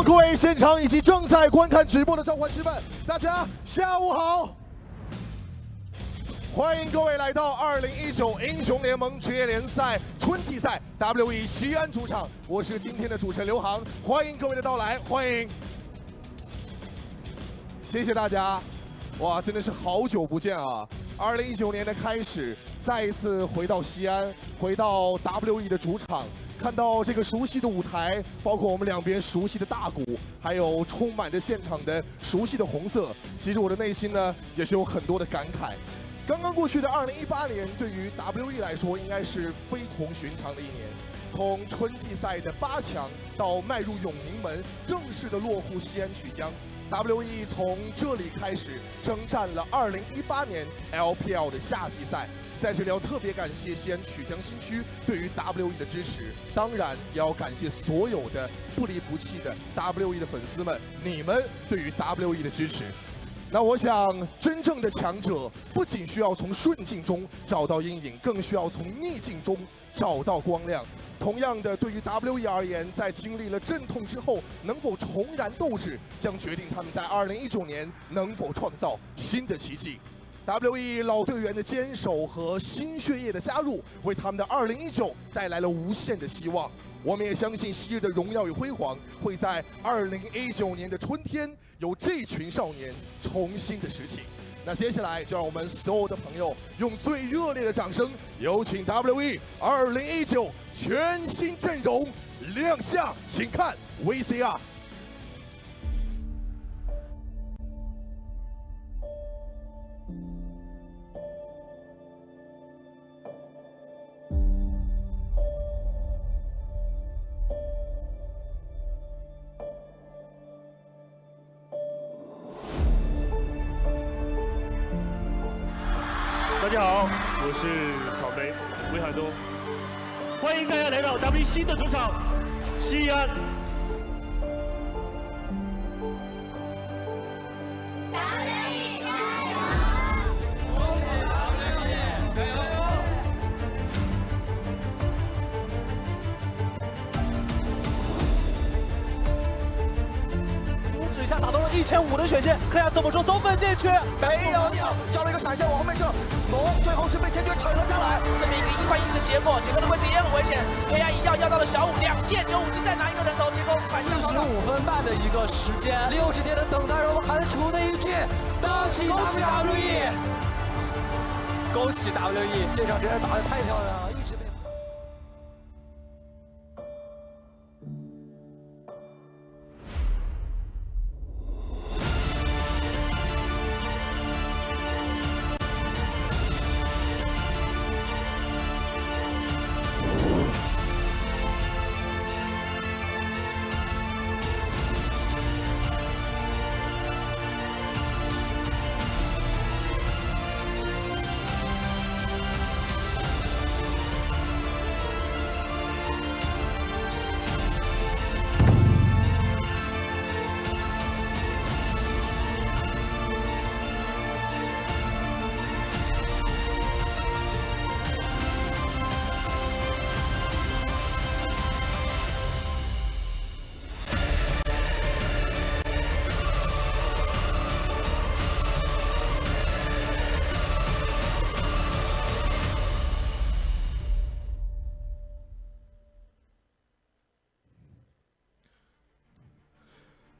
各位现场以及正在观看直播的召唤师们，大家下午好！欢迎各位来到2019英雄联盟职业联赛春季赛 WE 西安主场，我是今天的主持人刘航，欢迎各位的到来，欢迎！谢谢大家，哇，真的是好久不见啊！2019年的开始，再一次回到西安，回到 WE 的主场。 看到这个熟悉的舞台，包括我们两边熟悉的大鼓，还有充满着现场的熟悉的红色，其实我的内心呢也是有很多的感慨。刚刚过去的2018年，对于 WE 来说应该是非同寻常的一年。从春季赛的8强到迈入永宁门，正式的落户西安曲江。 WE 从这里开始征战了2018年 LPL 的夏季赛，在这里要特别感谢西安曲江新区对于 WE 的支持，当然也要感谢所有的不离不弃的 WE 的粉丝们，你们对于 WE 的支持。那我想，真正的强者不仅需要从顺境中找到阴影，更需要从逆境中找到光亮。 同样的，对于 WE 而言，在经历了阵痛之后，能否重燃斗志，将决定他们在2019年能否创造新的奇迹。WE 老队员的坚守和新血液的加入，为他们的2019带来了无限的希望。我们也相信昔日的荣耀与辉煌，会在2019年的春天，由这群少年重新的拾起。 那接下来就让我们所有的朋友用最热烈的掌声，有请 WE 2019全新阵容亮相，请看 VCR。大家好，我是草莓威海多，欢迎大家来到 WE 新的主场西安。一下打到了1500的血线，看下怎么说走粉进去，没有掉，交了一个闪现往后面射，龙最后是被千珏扯了下来，这么一个1换1的结果，杰克的位置也很危险 ，KI 一要到了小五，2件9武器再拿一个人头，结果45分半的一个时间，60天的等待，让我们喊出的一句：恭喜 WE！ 恭喜 WE！ 这场真是打得太漂亮了，一直被。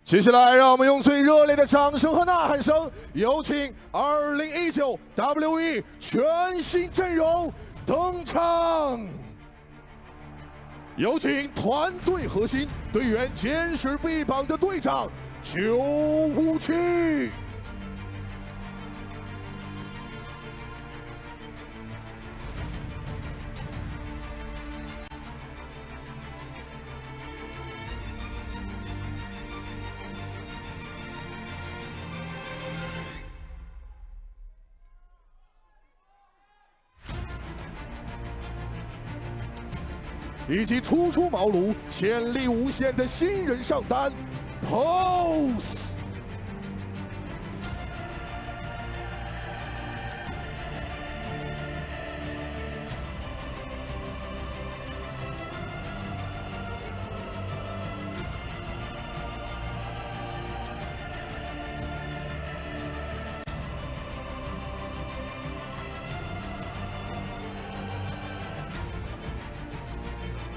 接下来，让我们用最热烈的掌声和呐喊声，有请2019 WE 全新阵容登场。有请团队核心队员坚实臂膀的队长957。 以及初出茅庐、潜力无限的新人上单 ，Pose。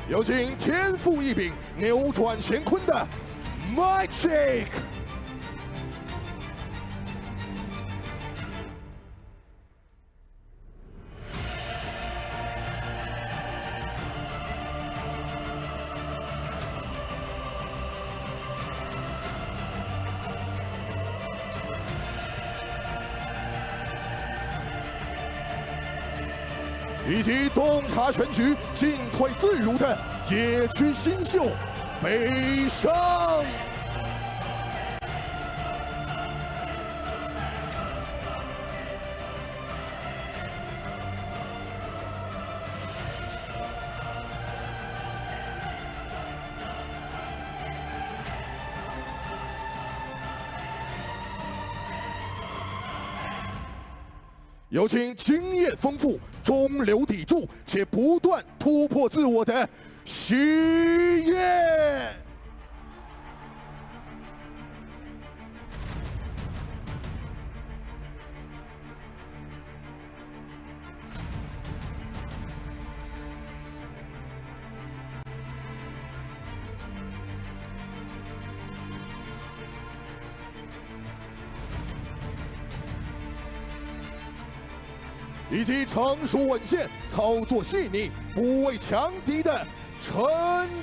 有请天赋异禀、扭转乾坤的 Magic。 以及洞察全局、进退自如的野区新秀北上。有请经验丰富、中流砥柱且不断突破自我的徐烨。以及成熟稳健、操作细腻、不畏强敌的陈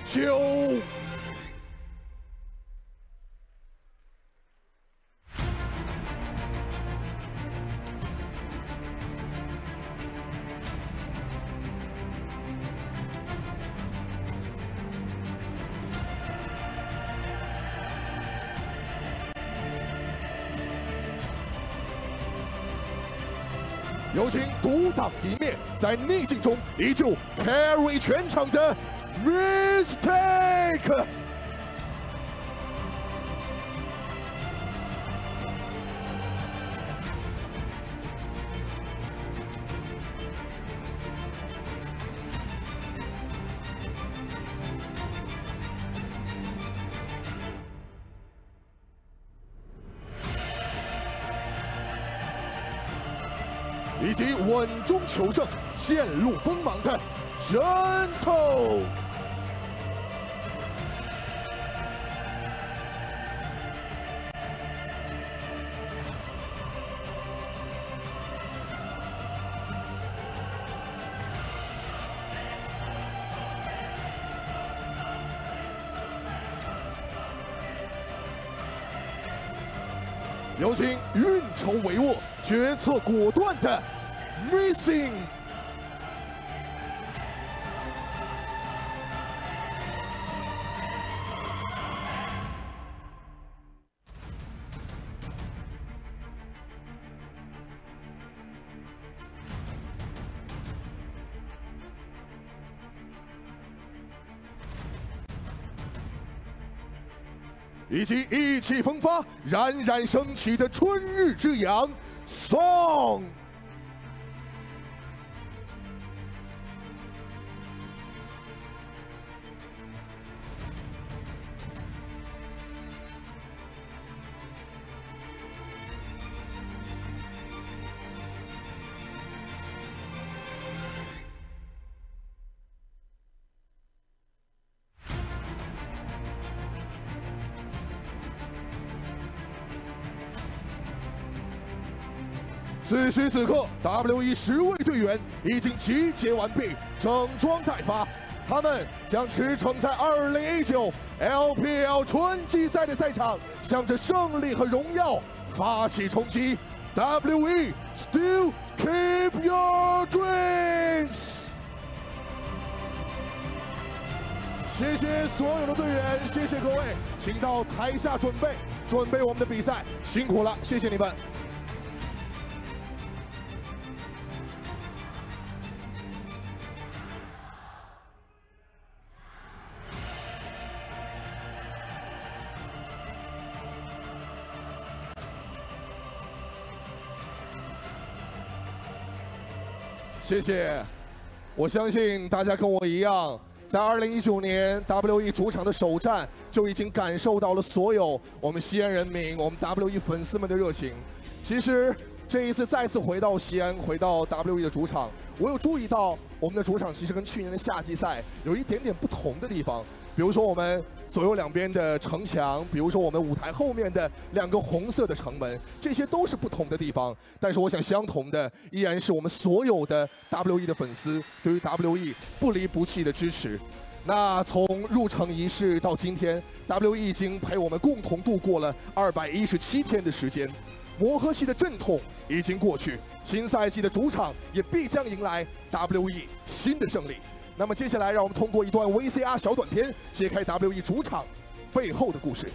九。有请独当一面，在逆境中依旧 carry 全场的 Mistake。以及稳中求胜、陷入锋芒的枕头。有请运筹帷幄、决策果断的 Missing。以及意气风发、冉冉升起的春日之阳 Song。此时此刻 ，WE 10位队员已经集结完毕，整装待发。他们将驰骋在2019 LPL 春季赛的赛场，向着胜利和荣耀发起冲击。WE still keep your dreams。谢谢所有的队员，谢谢各位，请到台下准备我们的比赛，辛苦了，谢谢你们。谢谢，我相信大家跟我一样，在2019年 WE 主场的首战就已经感受到了所有我们西安人民、我们 WE 粉丝们的热情。其实这一次再次回到西安，回到 WE 的主场，我有注意到我们的主场其实跟去年的夏季赛有一点点不同的地方。比如说我们左右两边的城墙，比如说我们舞台后面的2个红色的城门，这些都是不同的地方。但是我想相同的依然是我们所有的 WE 的粉丝对于 WE 不离不弃的支持。那从入城仪式到今天 ，WE 已经陪我们共同度过了217天的时间。磨合期的阵痛已经过去，新赛季的主场也必将迎来 WE 新的胜利。那么接下来，让我们通过一段 VCR 小短片，揭开 WE 主场背后的故事。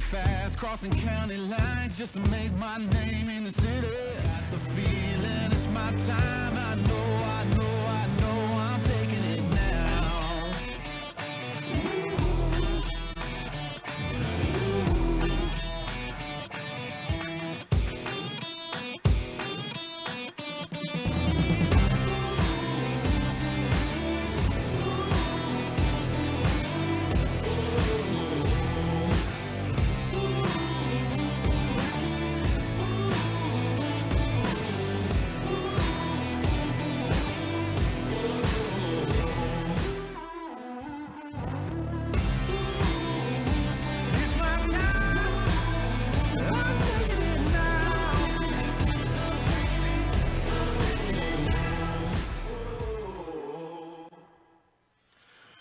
Fast, crossing county lines just to make my name in the city. The feeling it's my time. I know I'm taking it now.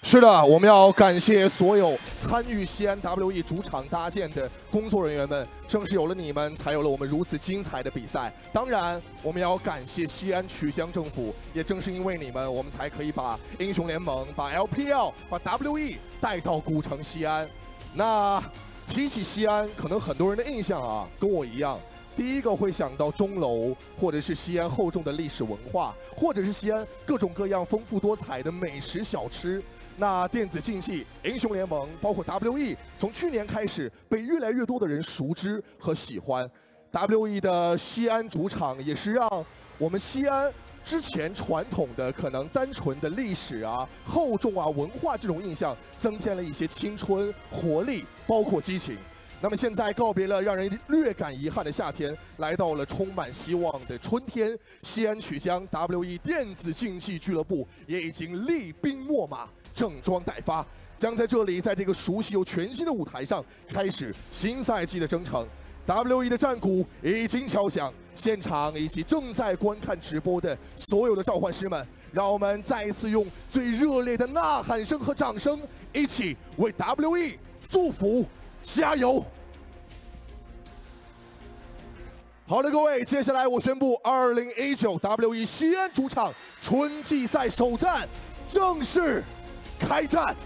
是的，我们要感谢所有参与西安 WE 主场搭建的工作人员们，正是有了你们，才有了我们如此精彩的比赛。当然，我们要感谢西安曲江政府，也正是因为你们，我们才可以把英雄联盟、把 LPL、把 WE 带到古城西安。那提起西安，可能很多人的印象啊，跟我一样。第一个会想到钟楼，或者是西安厚重的历史文化，或者是西安各种各样丰富多彩的美食小吃。那电子竞技、英雄联盟，包括 WE， 从去年开始被越来越多的人熟知和喜欢。WE 的西安主场也是让我们西安之前传统的可能单纯的历史啊、厚重啊、文化这种印象，增添了一些青春、活力，包括激情。那么现在告别了让人略感遗憾的夏天，来到了充满希望的春天。西安曲江 WE 电子竞技俱乐部也已经厉兵秣马，整装待发，将在这里，在这个熟悉又全新的舞台上，开始新赛季的征程。WE 的战鼓已经敲响，现场以及正在观看直播的所有的召唤师们，让我们再一次用最热烈的呐喊声和掌声，一起为 WE 祝福。加油！好的，各位，接下来我宣布2019 WE 西安主场春季赛首战正式开战。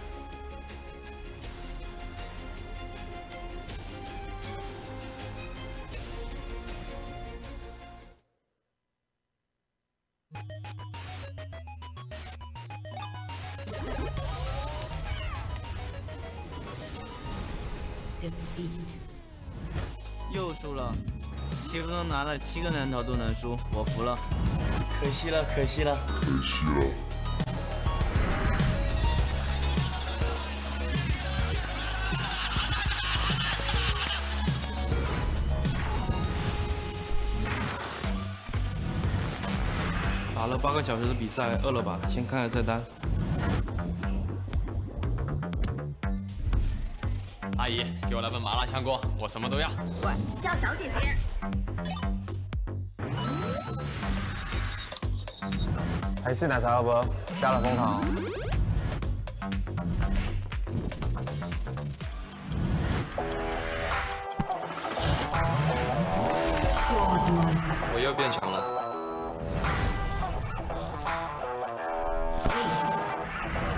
又输了，7个拿了7个人头都能输，我服了，可惜了，可惜了，可惜了。打了8个小时的比赛，饿了吧？先看看菜单。阿姨，给我来份麻辣香锅，我什么都要。喂，叫小姐姐。海式奶茶要不？加了枫糖。我又变强了。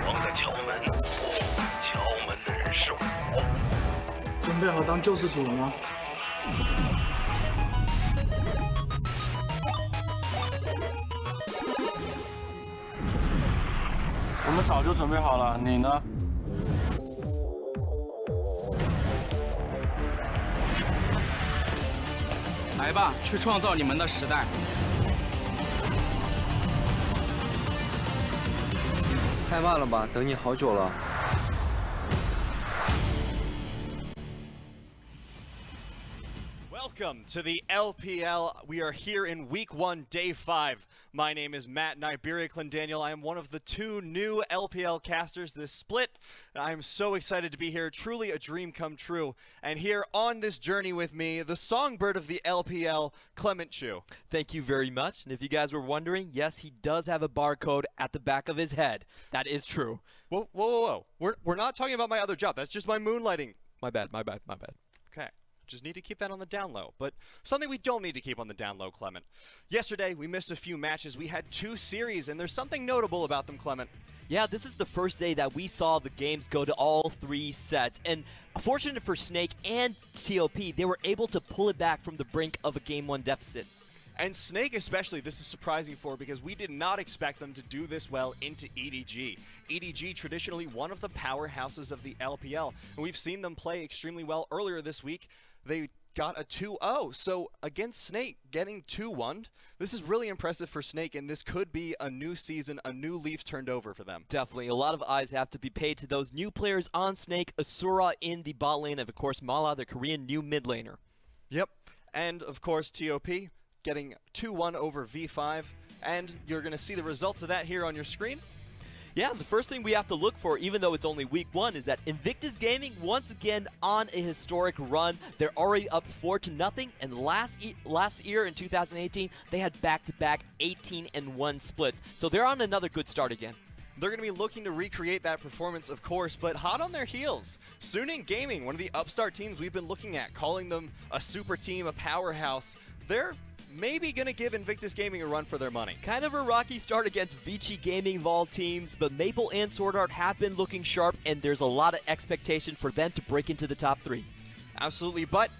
王在敲门，敲门的人是我。准备好当救世主了吗？我们早就准备好了，你呢？来吧，去创造你们的时代。太慢了吧，等你好久了。Welcome to the LPL. We are here in week 1, day 5. My name is Matt Niberia Clendaniel. I am one of the 2 new LPL casters this split. I am so excited to be here. Truly a dream come true. And here on this journey with me, the songbird of the LPL, Clement Chu. Thank you very much. And if you guys were wondering, yes, he does have a barcode at the back of his head. That is true. Whoa, whoa, whoa. We're not talking about my other job. That's just my moonlighting. My bad. Okay. Just need to keep that on the down low. But something we don't need to keep on the down low, Clement. Yesterday, we missed a few matches. We had 2 series, and there's something notable about them, Clement. Yeah, this is the first day that we saw the games go to all 3 sets. And fortunate for Snake and TOP, they were able to pull it back from the brink of a Game 1 deficit. And Snake especially, this is surprising for because we did not expect them to do this well into EDG. EDG, traditionally one of the powerhouses of the LPL, and we've seen them play extremely well earlier this week. They got a 2-0, so against Snake, getting 2-1, this is really impressive for Snake, and this could be a new season, a new leaf turned over for them. Definitely. A lot of eyes have to be paid to those new players on Snake, Asura in the bot lane, and of course Mala, the Korean new mid laner. Yep, and of course TOP getting 2-1 over V5, and you're going to see the results of that here on your screen. Yeah, the first thing we have to look for, even though it's only week 1, is that Invictus Gaming once again on a historic run. They're already up 4-0, and last year in 2018, they had back-to-back 18-1 splits. So they're on another good start again. They're going to be looking to recreate that performance, of course, but hot on their heels. Suning Gaming, one of the upstart teams we've been looking at, calling them a super team, a powerhouse. They're maybe going to give Invictus Gaming a run for their money. Kind of a rocky start against Vici Gaming of all teams, but Maple and Sword Art have been looking sharp, and there's a lot of expectation for them to break into the top 3. Absolutely, but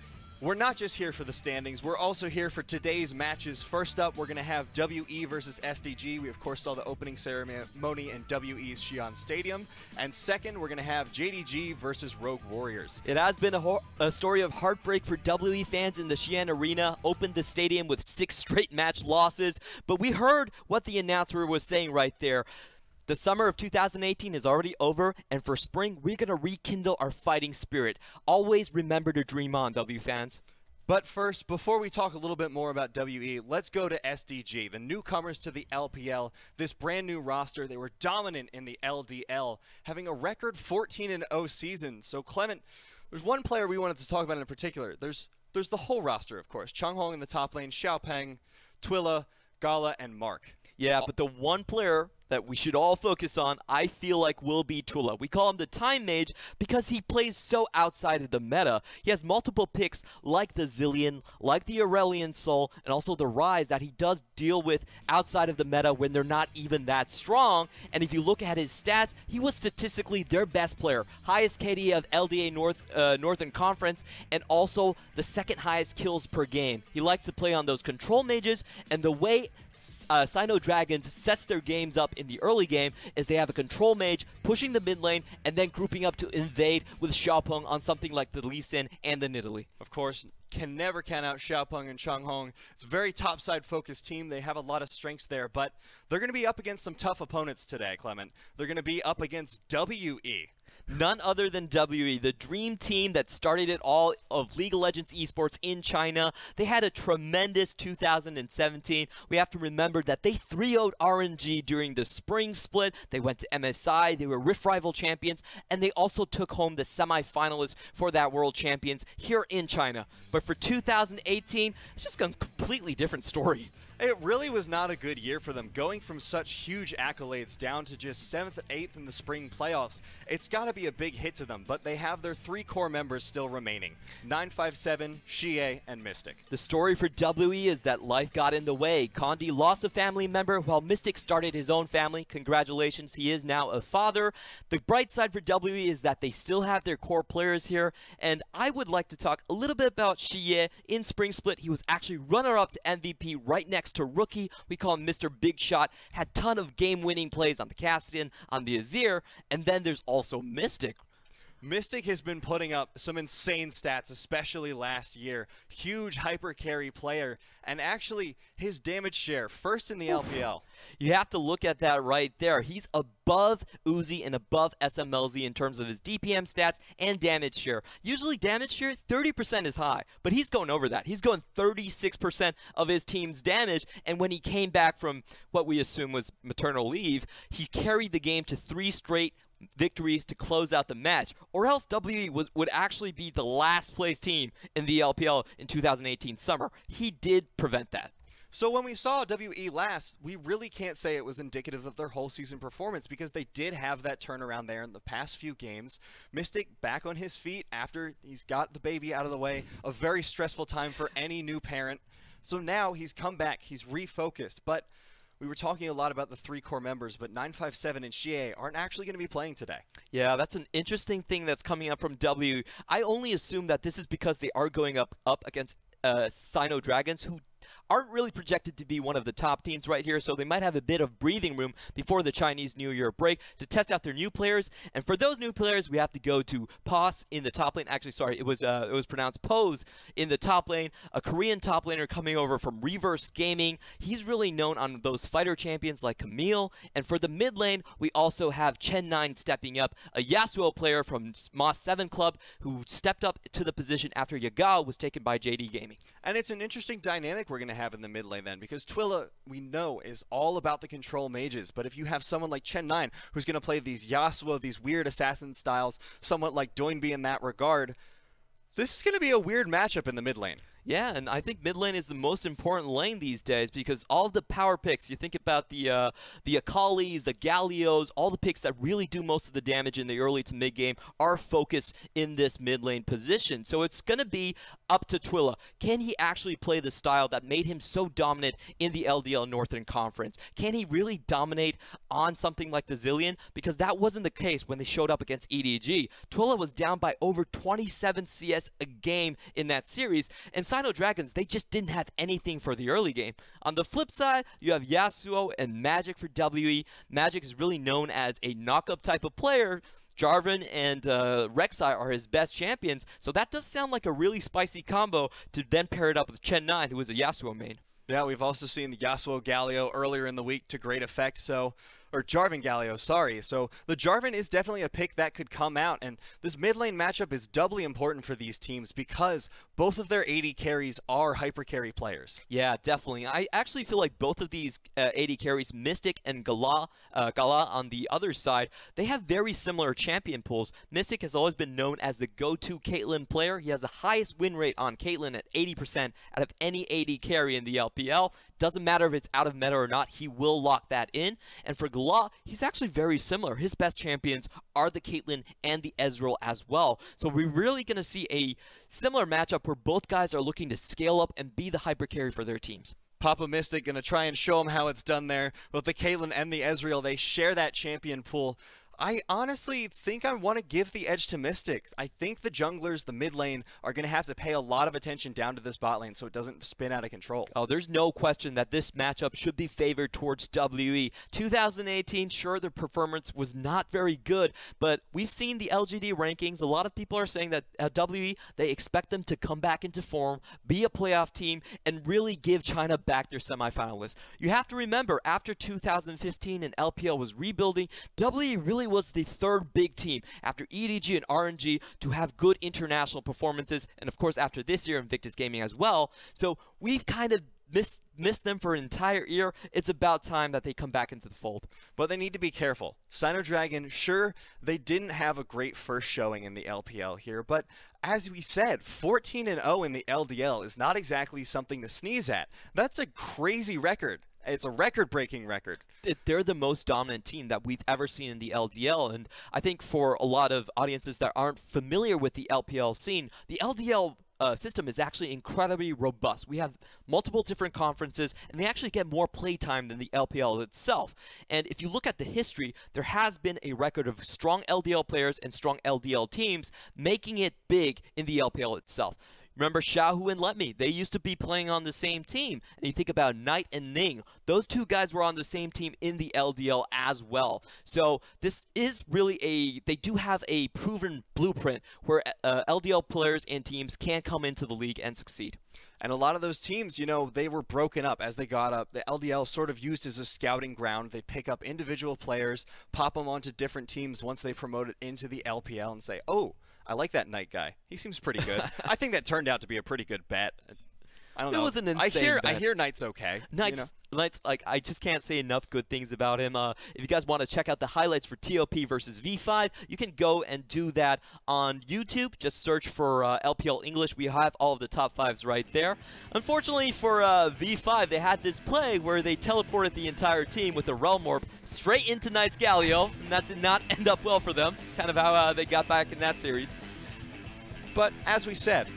we're not just here for the standings. We're also here for today's matches. First up, we're going to have WE versus SDG. We, of course, saw the opening ceremony in WE's Xi'an Stadium. And second, we're going to have JDG versus Rogue Warriors. It has been a story of heartbreak for WE fans in the Xi'an Arena. Opened the stadium with 6 straight match losses. But we heard what the announcer was saying right there. The summer of 2018 is already over, and for spring, we're going to rekindle our fighting spirit. Always remember to dream on, W fans. But first, before we talk a little bit more about WE, let's go to SDG, the newcomers to the LPL, this brand new roster. They were dominant in the LDL, having a record 14-0 season. So Clement, there's one player we wanted to talk about in particular. There's the whole roster, of course. Changhong in the top lane, Xiaopeng, Twila, Gala, and Mark. Yeah, but the one player that we should all focus on, I feel like, will be Twila. We call him the Time Mage because he plays so outside of the meta. He has multiple picks like the Zillion, like the Aurelion Soul, and also the Rise that he does deal with outside of the meta when they're not even that strong. And if you look at his stats, he was statistically their best player. Highest KD of LDA Northern Conference, and also the 2nd highest kills per game. He likes to play on those control mages, and the way SinoDragon sets their games up in the early game is they have a control mage pushing the mid lane and then grouping up to invade with Xiaopeng on something like the Lee Sin and the Nidalee. Of course, can never count out Xiaopeng and Changhong. It's a very topside focused team. They have a lot of strengths there, but they're going to be up against some tough opponents today, Clement. They're going to be up against WE. None other than WE, the dream team that started it all of League of Legends Esports in China. They had a tremendous 2017. We have to remember that they 3-0'd RNG during the spring split. They went to MSI, they were Rift Rival champions, and they also took home the semi-finalists for that World Champions here in China. But for 2018, it's just a completely different story. It really was not a good year for them, going from such huge accolades down to just 7th and 8th in the spring playoffs. It's got to be a big hit to them, but they have their 3 core members still remaining, 957, Xie, and Mystic. The story for WE is that life got in the way. Condi lost a family member while Mystic started his own family. Congratulations, he is now a father. The bright side for WE is that they still have their core players here, and I would like to talk a little bit about Xie. In spring split, he was actually runner-up to MVP right next to Rookie. We call him Mr. Big Shot. Had ton of game-winning plays on the Cassian, on the Azir, and then there's also Mystic. Mystic has been putting up some insane stats, especially last year. Huge hyper carry player, and actually his damage share first in the LPL. You have to look at that right there. He's above above Uzi and above SMLZ in terms of his DPM stats and damage share. Usually damage share, 30% is high, but he's going over that. He's going 36% of his team's damage, and when he came back from what we assume was maternal leave, he carried the game to 3 straight victories to close out the match, or else WE would actually be the last place team in the LPL in 2018 summer. He did prevent that. So when we saw WE last, we really can't say it was indicative of their whole season performance because they did have that turnaround there in the past few games. Mystic back on his feet after he's got the baby out of the way, a very stressful time for any new parent. So now he's come back, he's refocused, but we were talking a lot about the 3 core members, but 957 and Xie aren't actually going to be playing today. Yeah, that's an interesting thing that's coming up from W. I only assume that this is because they are going up against SinoDragons, who aren't really projected to be one of the top teams right here, so they might have a bit of breathing room before the Chinese New Year break to test out their new players. And for those new players, we have to go to Pos in the top lane. Actually, sorry, it was pronounced Pose in the top lane, a Korean top laner coming over from Reverse Gaming. He's really known on those fighter champions like Camille. And for the mid lane, we also have Chen9 stepping up, a Yasuo player from Moss 7 Club who stepped up to the position after Yagao was taken by JD Gaming. And it's an interesting dynamic we're going to have in the mid lane then, because Twila, we know, is all about the control mages, but if you have someone like Chen9 who's going to play these Yasuo, these weird assassin styles, somewhat like Doinby in that regard, this is going to be a weird matchup in the mid lane. Yeah, and I think mid lane is the most important lane these days because all of the power picks, you think about the Akalis, the Gallios, all the picks that really do most of the damage in the early to mid game are focused in this mid lane position. So it's going to be up to Twila. Can he actually play the style that made him so dominant in the LDL Northern Conference? Can he really dominate on something like the Zilean? Because that wasn't the case when they showed up against EDG. Twila was down by over 27 CS a game in that series, and SinoDragons, they just didn't have anything for the early game. On the flip side, you have Yasuo and Magic for WE. Magic is really known as a knock-up type of player. Jarvan and Rek'Sai are his best champions, so that does sound like a really spicy combo to then pair it up with Chen9, who is a Yasuo main. Yeah, we've also seen the Yasuo Galio earlier in the week to great effect, or Jarvan Galio, sorry. So the Jarvan is definitely a pick that could come out, and this mid lane matchup is doubly important for these teams because both of their AD carries are hyper carry players. Yeah, definitely. I actually feel like both of these AD carries, Mystic and Gala on the other side, they have very similar champion pools. Mystic has always been known as the go-to Caitlyn player. He has the highest win rate on Caitlyn at 80% out of any AD carry in the LPL. Doesn't matter if it's out of meta or not, he will lock that in. And for Gala, he's actually very similar. His best champions are the Caitlyn and the Ezreal as well. So we're really going to see a similar matchup where both guys are looking to scale up and be the hyper carry for their teams. Papa Mystic going to try and show him how it's done there. With the Caitlyn and the Ezreal, they share that champion pool. I honestly think I want to give the edge to Mystic. I think the junglers, the mid lane, are going to have to pay a lot of attention down to this bot lane so it doesn't spin out of control. Oh, there's no question that this matchup should be favored towards WE. 2018, sure, their performance was not very good, but we've seen the LGD rankings. A lot of people are saying that at WE, they expect them to come back into form, be a playoff team, and really give China back their semifinalists. You have to remember, after 2015 and LPL was rebuilding, WE really was the third big team after EDG and RNG to have good international performances, and of course after this year Invictus Gaming as well. So we've kind of missed them for an entire year. It's about time that they come back into the fold. But they need to be careful. SinoDragon, sure, they didn't have a great first showing in the LPL here, but as we said, 14-0 in the LDL is not exactly something to sneeze at. That's a crazy record. It's a record-breaking record. They're the most dominant team that we've ever seen in the LDL, and I think for a lot of audiences that aren't familiar with the LPL scene, the LDL system is actually incredibly robust. We have multiple different conferences, and they actually get more playtime than the LPL itself. And if you look at the history, there has been a record of strong LDL players and strong LDL teams making it big in the LPL itself. Remember Xiaohu and Let Me, they used to be playing on the same team. And you think about Knight and Ning, those two guys were on the same team in the LDL as well. So this is really they do have a proven blueprint where LDL players and teams can come into the league and succeed. And a lot of those teams, you know, they were broken up as they got up. The LDL sort of used as a scouting ground. They pick up individual players, pop them onto different teams once they promote it into the LPL and say, oh, I like that Knight guy. He seems pretty good. I think that turned out to be a pretty good bet. I don't know. It was an insane bet. I hear Knight's okay. Knight's, like, I just can't say enough good things about him. If you guys want to check out the highlights for TOP versus V5, you can go and do that on YouTube. Just search for LPL English. We have all of the top 5s right there. Unfortunately for V5, they had this play where they teleported the entire team with a Realm Orb straight into Knight's Galio, and that did not end up well for them. It's kind of how they got back in that series. But as we said,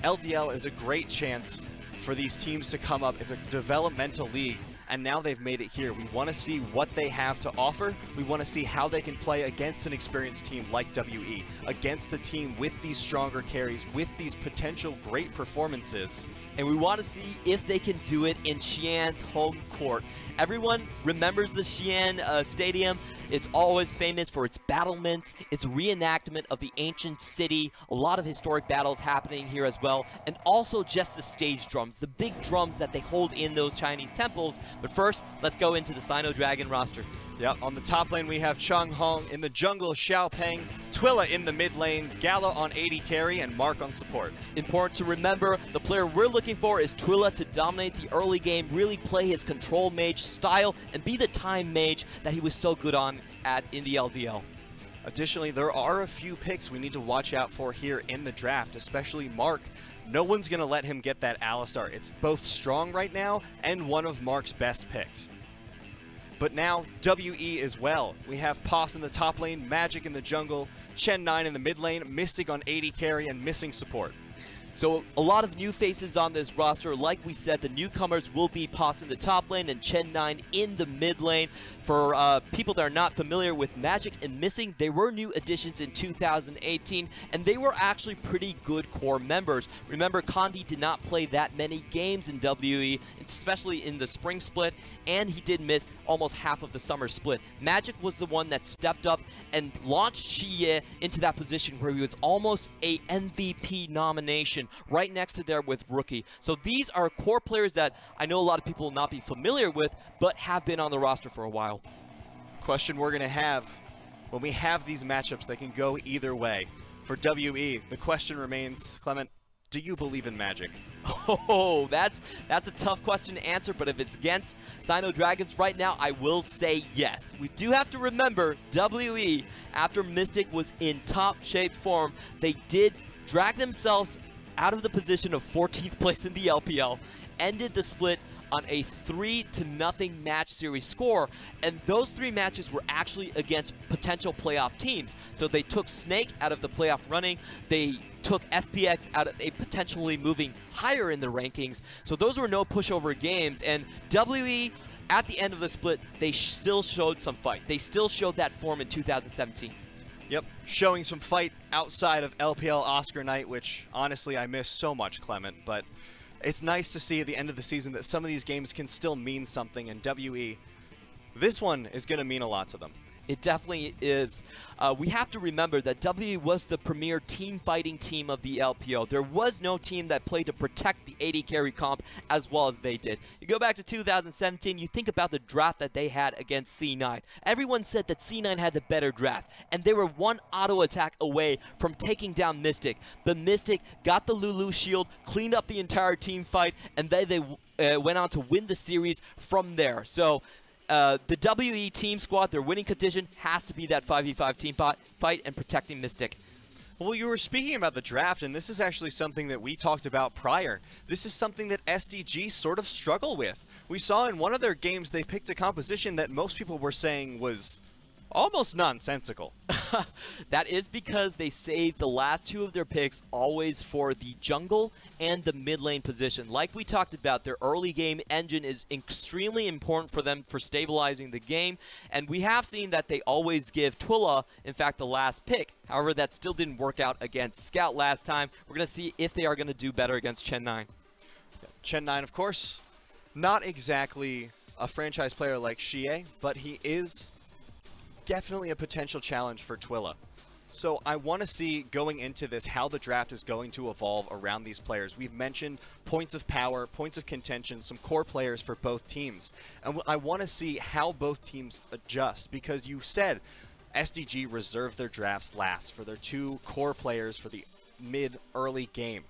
LDL is a great chance for these teams to come up. It's a developmental league, and now they've made it here. We want to see what they have to offer. We want to see how they can play against an experienced team like WE, against a team with these stronger carries, with these potential great performances. And we want to see if they can do it in Xi'an's home court. Everyone remembers the Xi'an Stadium. It's always famous for its battlements, its reenactment of the ancient city, a lot of historic battles happening here as well, and also just the stage drums, the big drums that they hold in those Chinese temples. But first, let's go into the SinoDragon roster. Yep, on the top lane we have Chang Hong, in the jungle Xiaopeng, Twila in the mid lane, Gala on AD carry, and Mark on support. Important to remember, the player we're looking for is Twila to dominate the early game, really play his control mage style, and be the time mage that he was so good on in the LDL. Additionally, there are a few picks we need to watch out for here in the draft, especially Mark. No one's going to let him get that Alistar. It's both strong right now and one of Mark's best picks. But now, WE as well. We have Poss in the top lane, Magic in the jungle, Chen9 in the mid lane, Mystic on AD carry, and missing support. So a lot of new faces on this roster. Like we said, the newcomers will be Poss in the top lane and Chen9 in the mid lane. For people that are not familiar with Magic and Missing, they were new additions in 2018, and they were actually pretty good core members. Remember, Condi did not play that many games in WE, especially in the spring split, and he did miss almost half of the summer split. Magic was the one that stepped up and launched Xiye into that position where he was almost a MVP nomination, right next to there with Rookie. So these are core players that I know a lot of people will not be familiar with, but have been on the roster for a while. Question we're going to have, when we have these matchups, they can go either way. For WE, the question remains, Clement, do you believe in Magic? Oh, that's a tough question to answer, but if it's against SinoDragons right now, I will say yes. We do have to remember, WE, after Mystic was in top shape form, they did drag themselves out of the position of 14th place in the LPL, ended the split on a 3-0 match series score, and those 3 matches were actually against potential playoff teams. So they took Snake out of the playoff running, they took FPX out of a potentially moving higher in the rankings, so those were no pushover games, and WE, at the end of the split, they still showed some fight. They still showed that form in 2017. Yep, showing some fight outside of LPL Oscar night, which honestly I miss so much, Clement, but it's nice to see at the end of the season that some of these games can still mean something, and WE, this one is going to mean a lot to them. It definitely is. We have to remember that WE was the premier team fighting team of the LPL. There was no team that played to protect the AD carry comp as well as they did. You go back to 2017, you think about the draft that they had against C9. Everyone said that C9 had the better draft, and they were one auto attack away from taking down Mystic. The Mystic got the Lulu shield, cleaned up the entire team fight, and then they went on to win the series from there. So the WE team squad, their winning condition has to be that 5v5 team fight and protecting Mystic. Well, you were speaking about the draft, and this is actually something that we talked about prior. This is something that SDG sort of struggle with. We saw in one of their games they picked a composition that most people were saying was almost nonsensical. That is because they saved the last 2 of their picks always for the jungle and the mid lane position. Like we talked about, their early game engine is extremely important for them for stabilizing the game, and we have seen that they always give Twilla, in fact, the last pick. However, that still didn't work out against Scout last time. We're going to see if they are going to do better against Chen 9. Chen 9, of course, not exactly a franchise player like Xie, but he is definitely a potential challenge for Twilla. So I want to see, going into this, how the draft is going to evolve around these players. We've mentioned points of power, points of contention, some core players for both teams. And I want to see how both teams adjust, because you said SDG reserved their drafts last for their 2 core players for the mid-early game.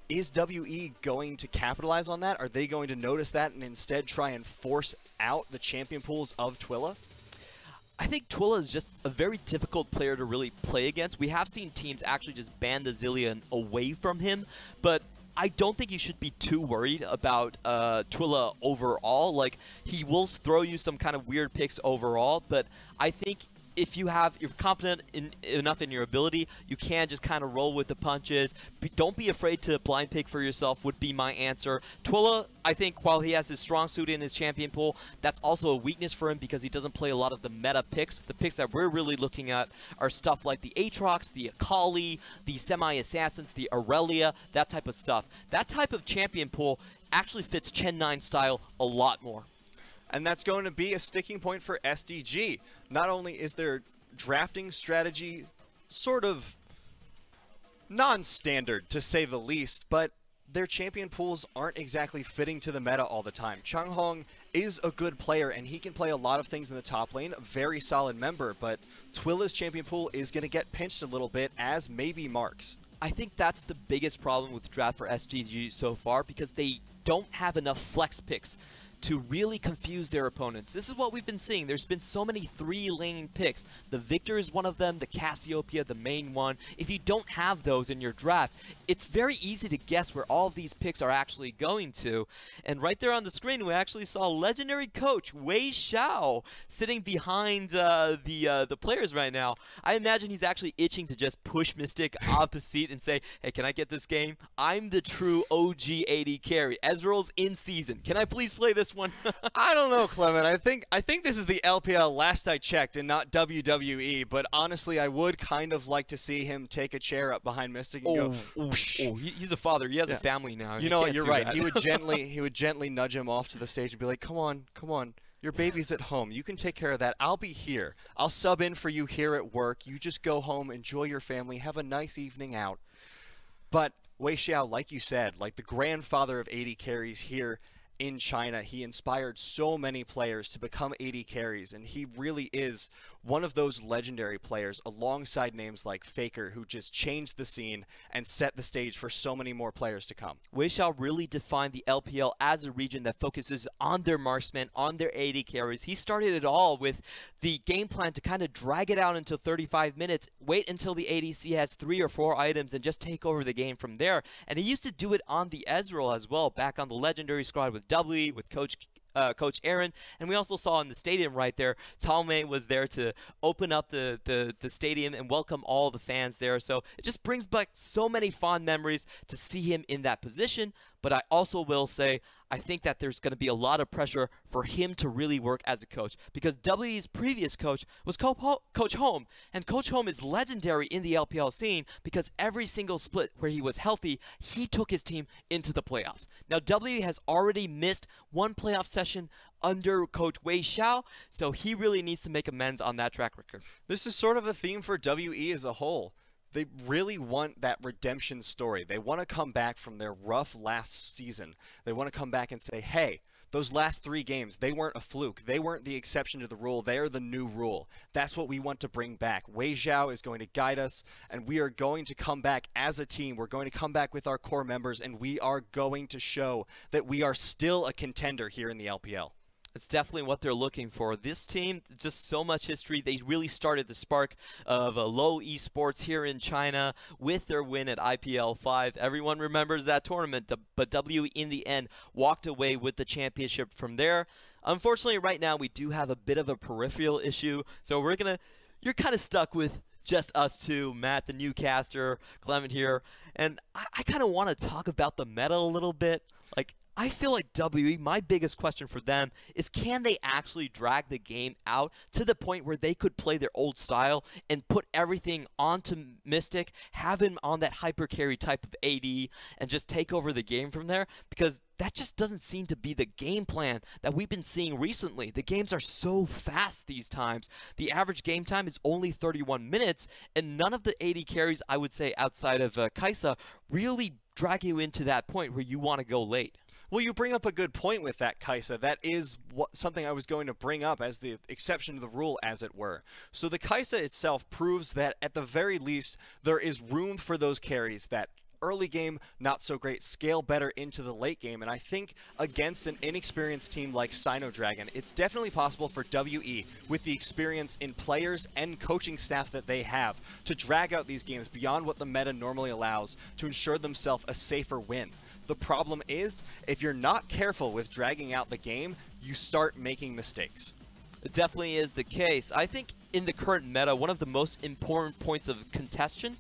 Is WE going to capitalize on that? Are they going to notice that and instead try and force out the champion pools of Twilla? I think Twilla is just a very difficult player to really play against. We have seen teams actually just ban the Zilean away from him, but I don't think you should be too worried about Twilla overall. Like, he will throw you some kind of weird picks overall, but I think if you're confident enough in your ability, you can just kind of roll with the punches. Don't be afraid to blind pick for yourself would be my answer. Twilla, I think, while he has his strong suit in his champion pool, that's also a weakness for him because he doesn't play a lot of the meta picks. The picks that we're really looking at are stuff like the Aatrox, the Akali, the Semi-Assassins, the Aurelia, that type of stuff. That type of champion pool actually fits Chen 9 style a lot more. And that's going to be a sticking point for SDG. Not only is their drafting strategy sort of non-standard, to say the least, but their champion pools aren't exactly fitting to the meta all the time. Changhong is a good player, and he can play a lot of things in the top lane, a very solid member, but Twilla's champion pool is going to get pinched a little bit, as maybe Marks. I think that's the biggest problem with the draft for SDG so far, because they don't have enough flex picks to really confuse their opponents. This is what we've been seeing. There's been so many 3-lane picks. The Victor is one of them, the Cassiopeia, the main one. If you don't have those in your draft, it's very easy to guess where all of these picks are actually going to. And right there on the screen, we actually saw legendary coach Wei Xiao sitting behind the players right now. I imagine he's actually itching to just push Mystic off the seat and say, hey, can I get this game? I'm the true OG AD carry. Ezreal's in season. Can I please play this one? I don't know, Clement. I think this is the LPL last I checked and not WWE, but honestly, I would kind of like to see him take a chair up behind Mystic and go, he's a father. He has a family now. You know what? You're right. He would gently nudge him off to the stage and be like, come on. Your baby's at home. You can take care of that. I'll be here. I'll sub in for you here at work. You just go home, enjoy your family, have a nice evening out. But Wei Xiao, like you said, like the grandfather of AD carries here in China, he inspired so many players to become AD carries, and he really is one of those legendary players alongside names like FLICKR, who just changed the scene and set the stage for so many more players to come. Wei Xiao really defined the LPL as a region that focuses on their marksmen, on their AD carries. He started it all with the game plan to kind of drag it out until 35 minutes, wait until the ADC has 3 or 4 items, and just take over the game from there. And he used to do it on the Ezreal as well, back on the legendary squad with W, with Coach Aaron, and we also saw in the stadium right there, Cao Mei was there to open up the stadium and welcome all the fans there. So it just brings back so many fond memories to see him in that position. But I also will say, I think that there's going to be a lot of pressure for him to really work as a coach, because WE's previous coach was Coach Home, and Coach Home is legendary in the LPL scene because every single split where he was healthy, he took his team into the playoffs. Now, WE has already missed one playoff session under Coach Wei Xiao, so he really needs to make amends on that track record. This is sort of a theme for WE as a whole. They really want that redemption story. They want to come back from their rough last season. They want to come back and say, hey, those last 3 games, they weren't a fluke. They weren't the exception to the rule. They're the new rule. That's what we want to bring back. Wei Xiao is going to guide us, and we are going to come back as a team. We're going to come back with our core members, and we are going to show that we are still a contender here in the LPL. It's definitely what they're looking for. This team, just so much history. They really started the spark of low esports here in China with their win at IPL 5. Everyone remembers that tournament, but W in the end walked away with the championship from there. Unfortunately, right now we do have a bit of a peripheral issue, so you're kind of stuck with just us two, Matt, the new caster, Clement here, and I kind of want to talk about the meta a little bit. Like, I feel like WE, my biggest question for them is, can they actually drag the game out to the point where they could play their old style and put everything onto Mystic, have him on that hyper carry type of AD, and just take over the game from there? Because that just doesn't seem to be the game plan that we've been seeing recently. The games are so fast these times. The average game time is only 31 minutes, and none of the AD carries, I would say, outside of Kai'Sa, really drag you into that point where you want to go late. Well, you bring up a good point with that, Kai'Sa. That is something I was going to bring up as the exception to the rule, as it were. So the Kai'Sa itself proves that at the very least there is room for those carries that early game, not so great, scale better into the late game. And I think against an inexperienced team like SinoDragon, it's definitely possible for WE, with the experience in players and coaching staff that they have, to drag out these games beyond what the meta normally allows to ensure themselves a safer win. The problem is, if you're not careful with dragging out the game, you start making mistakes. It definitely is the case. I think in the current meta, one of the most important points of contention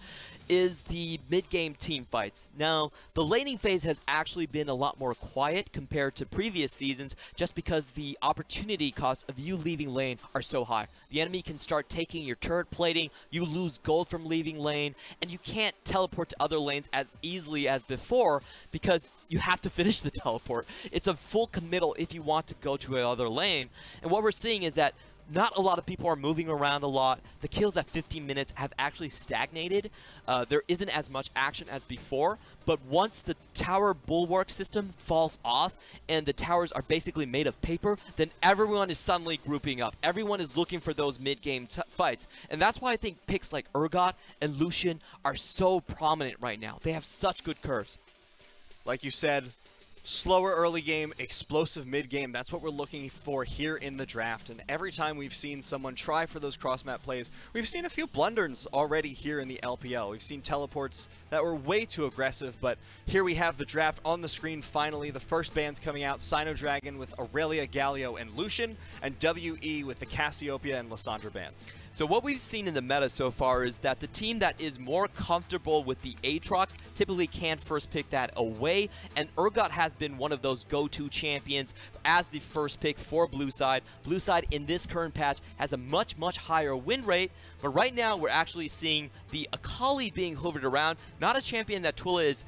is the mid-game team fights. Now, the laning phase has actually been a lot more quiet compared to previous seasons, just because the opportunity costs of you leaving lane are so high. The enemy can start taking your turret plating, you lose gold from leaving lane, and you can't teleport to other lanes as easily as before because you have to finish the teleport. It's a full committal if you want to go to another lane. And what we're seeing is that not a lot of people are moving around a lot. The kills at 15 minutes have actually stagnated. There isn't as much action as before, but once the tower bulwark system falls off and the towers are basically made of paper, then everyone is suddenly grouping up. Everyone is looking for those mid-game fights. And that's why I think picks like Urgot and Lucian are so prominent right now. They have such good curves. Like you said, slower early game, explosive mid game, that's what we're looking for here in the draft. And every time we've seen someone try for those cross-map plays, we've seen a few blunders already here in the LPL. We've seen teleports that were way too aggressive, but here we have the draft on the screen finally. The first bands coming out, SinoDragon with Aurelia, Galio, and Lucian, and WE with the Cassiopeia and Lissandra bands. So what we've seen in the meta so far is that the team that is more comfortable with the Aatrox typically can't first pick that away, and Urgot has been one of those go-to champions as the first pick for Blue Side. Blue Side in this current patch has a much, much higher win rate, but right now we're actually seeing the Akali being hovered around, not a champion that Twila is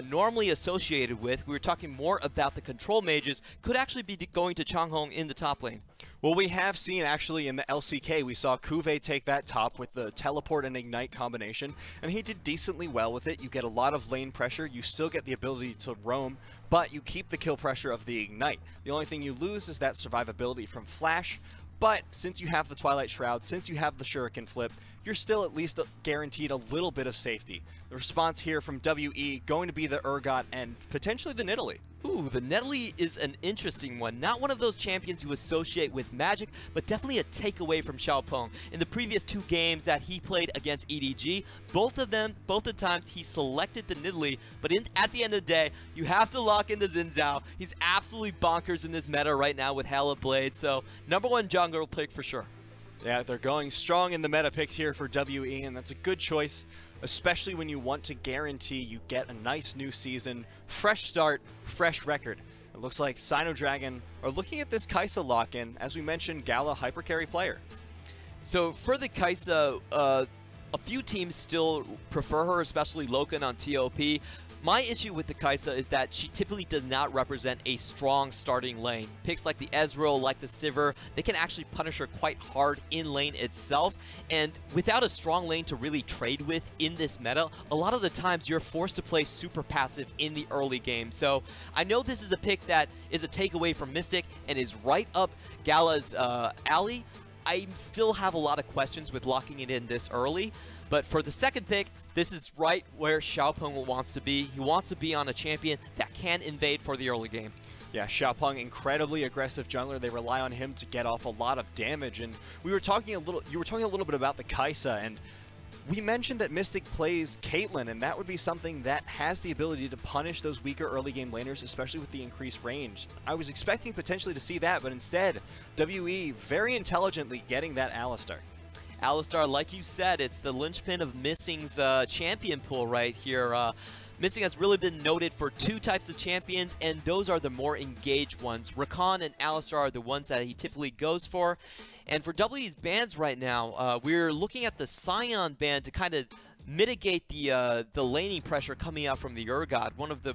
normally associated with. We were talking more about the control mages, could actually be going to Changhong in the top lane. Well, we have seen actually in the LCK, we saw Kuve take that top with the teleport and ignite combination, and he did decently well with it. You get a lot of lane pressure, you still get the ability to roam, but you keep the kill pressure of the ignite. The only thing you lose is that survivability from Flash, but since you have the Twilight Shroud, since you have the Shuriken Flip, you're still at least guaranteed a little bit of safety. The response here from WE going to be the Urgot and potentially the Nidalee. Ooh, the Nidalee is an interesting one. Not one of those champions you associate with Magic, but definitely a takeaway from Xiaopeng. In the previous 2 games that he played against EDG, both the times he selected the Nidalee, but at the end of the day, you have to lock into Xin Zhao. He's absolutely bonkers in this meta right now with Halla Blade, so #1 jungle pick for sure. Yeah, they're going strong in the meta picks here for WE, and that's a good choice, especially when you want to guarantee you get a nice new season, fresh start, fresh record. It looks like SinoDragon are looking at this Kai'Sa lock-in, as we mentioned, Gala hypercarry player. So for the Kai'Sa, a few teams still prefer her, especially Loken on TOP. My issue with the Kai'Sa is that she typically does not represent a strong starting lane. Picks like the Ezreal, like the Sivir, they can actually punish her quite hard in lane itself. And without a strong lane to really trade with in this meta, a lot of the times you're forced to play super passive in the early game. So I know this is a pick that is a takeaway from Mystic and is right up Gala's alley. I still have a lot of questions with locking it in this early. But for the second pick, this is right where Xiaopeng wants to be. He wants to be on a champion that can invade for the early game. Yeah, Xiaopeng, incredibly aggressive jungler. They rely on him to get off a lot of damage. And you were talking a little bit about the Kai'Sa, and We mentioned that Mystic plays Caitlyn, and that would be something that has the ability to punish those weaker early game laners, especially with the increased range. I was expecting potentially to see that, but instead, WE very intelligently getting that Alistar. Alistar, like you said, it's the linchpin of Missing's champion pool right here. Missing has really been noted for 2 types of champions, and those are the more engaged ones. Rakan and Alistar are the ones that he typically goes for. And for WE's bans right now, we're looking at the Sion ban to kind of mitigate the laning pressure coming out from the Urgot, one of the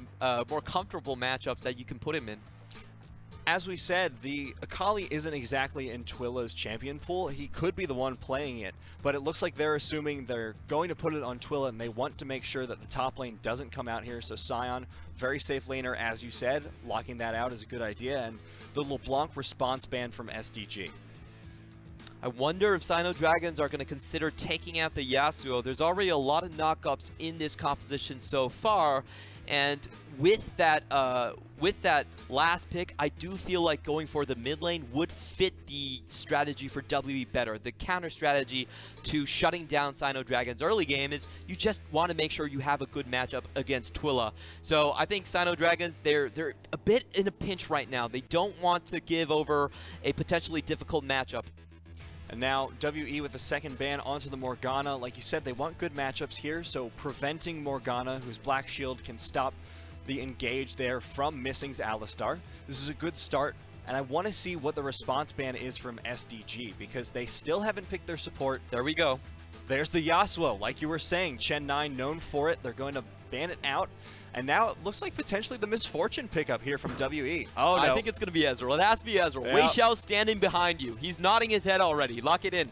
more comfortable matchups that you can put him in. As we said, the Akali isn't exactly in Twilla's champion pool. He could be the one playing it, but it looks like they're assuming they're going to put it on Twilla, and they want to make sure that the top lane doesn't come out here. So Sion, very safe laner, as you said. Locking that out is a good idea, and the LeBlanc response ban from SDG. I wonder if SinoDragons are going to consider taking out the Yasuo. There's already a lot of knockups in this composition so far, and with that last pick, I do feel like going for the mid lane would fit the strategy for WE better. The counter strategy to shutting down SinoDragon's early game is you just want to make sure you have a good matchup against Twilla. So I think SinoDragons, they're a bit in a pinch right now. They don't want to give over a potentially difficult matchup. And now WE with the second ban onto the Morgana. Like you said, they want good matchups here, so preventing Morgana, whose Black Shield can stop the engage there from Missing's Alistar. This is a good start, and I want to see what the response ban is from SDG, because they still haven't picked their support. There we go. There's the Yasuo, like you were saying. Chen9 known for it. They're going to ban it out. And now it looks like potentially the Misfortune pickup here from WE. Oh, no. I think it's going to be Ezreal. It has to be Ezreal. Yep. Wei Xiao standing behind you. He's nodding his head already. Lock it in.